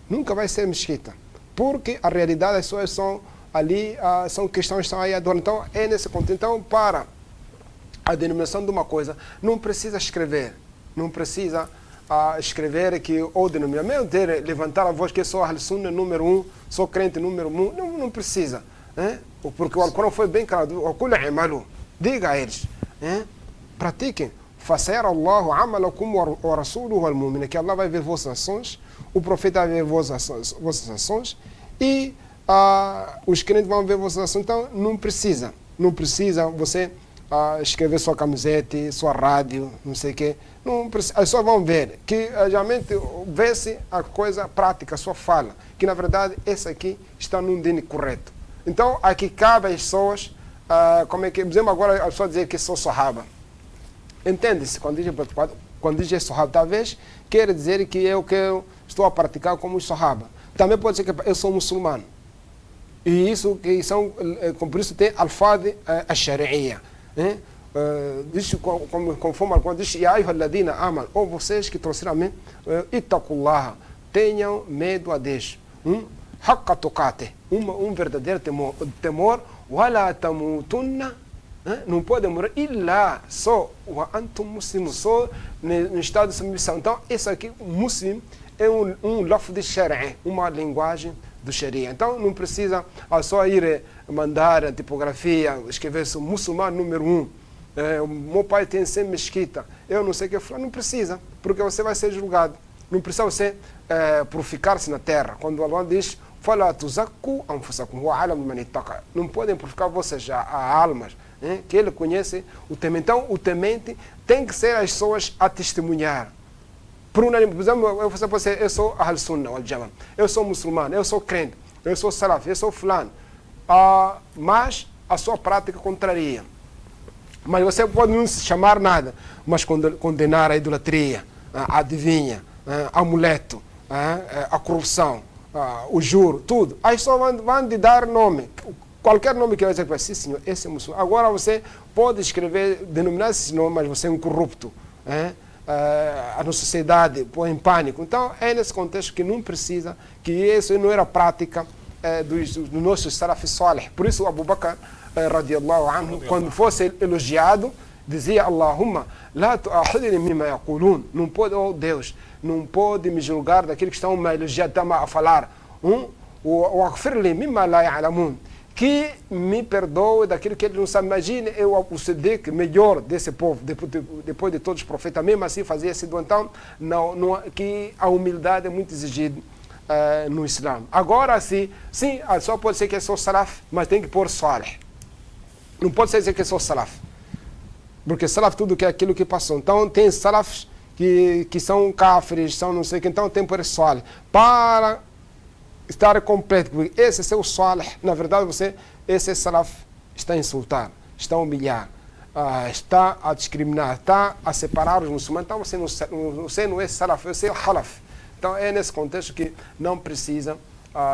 Nunca vai ser Mesquita, porque a realidade as pessoas são ali, são cristãos que estão aí adorando. Então é nesse contexto. Então, para a denominação de uma coisa, não precisa escrever. Não precisa escrever que ou denominar, mesmo ter, levantar a voz que sou Ahl Sunnah número 1, sou crente número 1, não precisa. Porque o Alcorão foi bem claro, diga a eles, pratiquem, façar Allahu amalakum wa rasuluhu wal mu'min, que Allah vai ver vossas ações, o profeta vai ver vossas ações e os crentes vão ver vossas ações. Então não precisa você escrever sua camiseta, sua rádio, não sei o quê. Não precisa, as pessoas vão ver que realmente vê-se a coisa prática, a sua fala, que na verdade essa aqui está num dino correto. Então aqui cabe às pessoas, como é que, por exemplo, agora a pessoa dizer que sou Sahaba. Entende-se, quando diz Sahaba, talvez queira dizer que eu estou a praticar como os Sahaba. Também pode ser que eu sou muçulmano. E isso, por isso tem alfade a Sharia. Diz, conforme quando diz, Ya ayyuhalladhina amanu, ou vocês que trouxeram a mim, ittaqullaha, tenham medo a Deus. Haqqa tuqatih, verdadeiro temor, wala tamutunna, não pode morrer, illa só, wa antum muslimun, só no estado de submissão. Então, isso aqui, muslim, é um lafz de Sharia, uma linguagem do Sharia. Então não precisa só ir mandar a tipografia, escrever-se muçulmano número 1. O meu pai tem 100 mesquita, eu não sei o que, não precisa, porque você vai ser julgado. Não precisa você purificar-se na terra. Quando Allah diz, não podem purificar vocês a almas, que ele conhece o temente. Então o temente tem que ser as pessoas a testemunhar. Por exemplo, você pode ser, eu sou Ahl Sunnah wal Jamaa, eu sou muçulmano, eu sou crente, eu sou salaf, eu sou fulano. Mas a sua prática contraria. Mas você pode não se chamar nada, mas condenar a idolatria, a adivinha, amuleto, a corrupção, o juro, tudo. Aí só vão te dar nome. Qualquer nome que você vai dizer, sim senhor, esse é muçulmano. Agora você pode escrever, denominar esse nome, mas você é um corrupto. A nossa sociedade põe em pânico. Então é nesse contexto que não precisa, que isso não era prática dos nossos salaf salih. Por isso Abu Bakr radiallahu anhu, quando fosse elogiado, dizia Allahumma la tu'ahidni mimma yaqulun, não pode, oh Deus, não pode me julgar daquilo que estão me elogiando, estão a falar, waghfirli mimma la ya'lamun, que me perdoe daquilo que ele não sabe. Imagine eu, o Siddiq, melhor desse povo, depois de todos os profetas, mesmo assim fazia esse do então, que a humildade é muito exigida no Islã. Agora sim, só pode ser que é só salaf, mas tem que pôr salih. Não pode ser dizer que é só salaf, porque salaf tudo que é aquilo que passou. Então tem salafs que são kafirs, são não sei o que, então tem que pôr salih para estar completo, porque esse é o salih. Na verdade esse salaf está a insultar, está a humilhar, está a discriminar, está a separar os muçulmanos. Então você não é salaf, você é halaf. Então é nesse contexto que não precisa,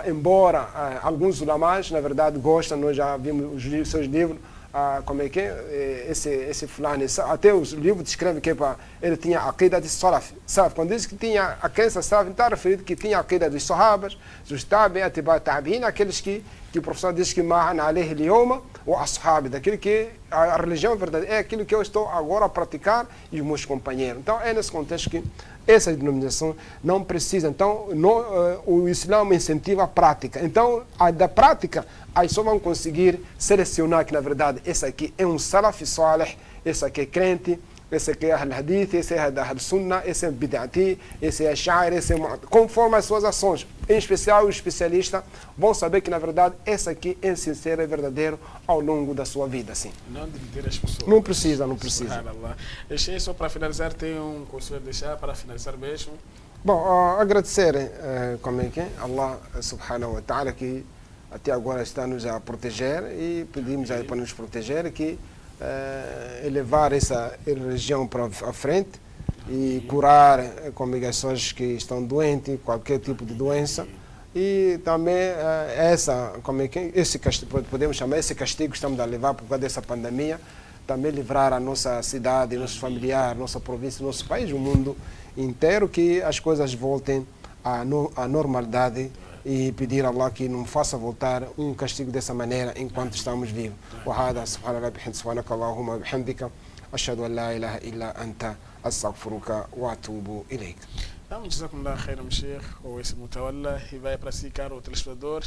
embora alguns ulamás, na verdade, gostam, nós já vimos os seus livros, como é que é, esse fulano, até os livros descrevem que ele tinha a aqida de salaf. Quando diz que tinha a crença salaf, não está referido que tinha a aqida dos sahabas, dos tabi'in, atibá tabi'in, aqueles que o professor diz que ma'an alayhi al-yawma wa ashab, daquilo que a religião verdadeira é aquilo que eu estou agora a praticar e os meus companheiros. Então é nesse contexto que essa denominação não precisa. Então o Islã incentiva a prática. Então da prática aí só vão conseguir selecionar que na verdade esse aqui é um salaf salih, esse aqui é crente, esse aqui é Ahl Hadith, esse é Ahl Sunnah, esse é Bid'ati, esse é Sha'ir, esse é conforme as suas ações. Em especial os especialistas vão saber que na verdade esse aqui é sincero e verdadeiro ao longo da sua vida, sim. Não dividir as pessoas. Não precisa. Deixei só para finalizar, tem um conselho a deixar para finalizar mesmo. Bom, agradecer como é que Allah subhanahu wa ta'ala que até agora está nos a proteger e pedimos aí para nos proteger, que elevar essa religião para a frente e curar congregações que estão doentes, qualquer tipo de doença. E também esse castigo, podemos chamar esse castigo que estamos a levar por causa dessa pandemia, também livrar a nossa cidade, nossos familiares, nossa província, nosso país, o mundo inteiro, que as coisas voltem à normalidade, e pedir a Allah que não faça voltar um castigo dessa maneira enquanto estamos vivos. وهذا سبحان الله بحمدك سبحانك اللهم وبحمدك أشهد أن لا إله إلا أنت أستغفرك وأتوب إليك. Jazakumullah khairan, Sheikh, ou esse Mutawalla, e vai para si, caro telespectador,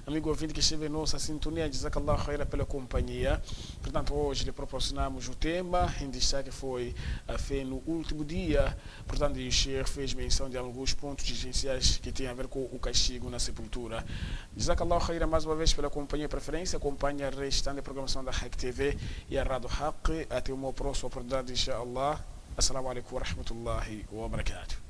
amigo ouvinte que esteve em nossa sintonia, Jazakallah khairan pela companhia. Portanto, hoje lhe proporcionamos o tema, em destaque foi a fé no último dia. Portanto, o Sheikh fez menção de alguns pontos essenciais que têm a ver com o castigo na sepultura. Jazakallah khairan mais uma vez pela companhia e preferência. Acompanhe a restante programação da Haq TV e a Rádio Haq. Até uma próxima oportunidade, inshallah. Assalamu alaikum wa rahmatullahi wa barakatuh.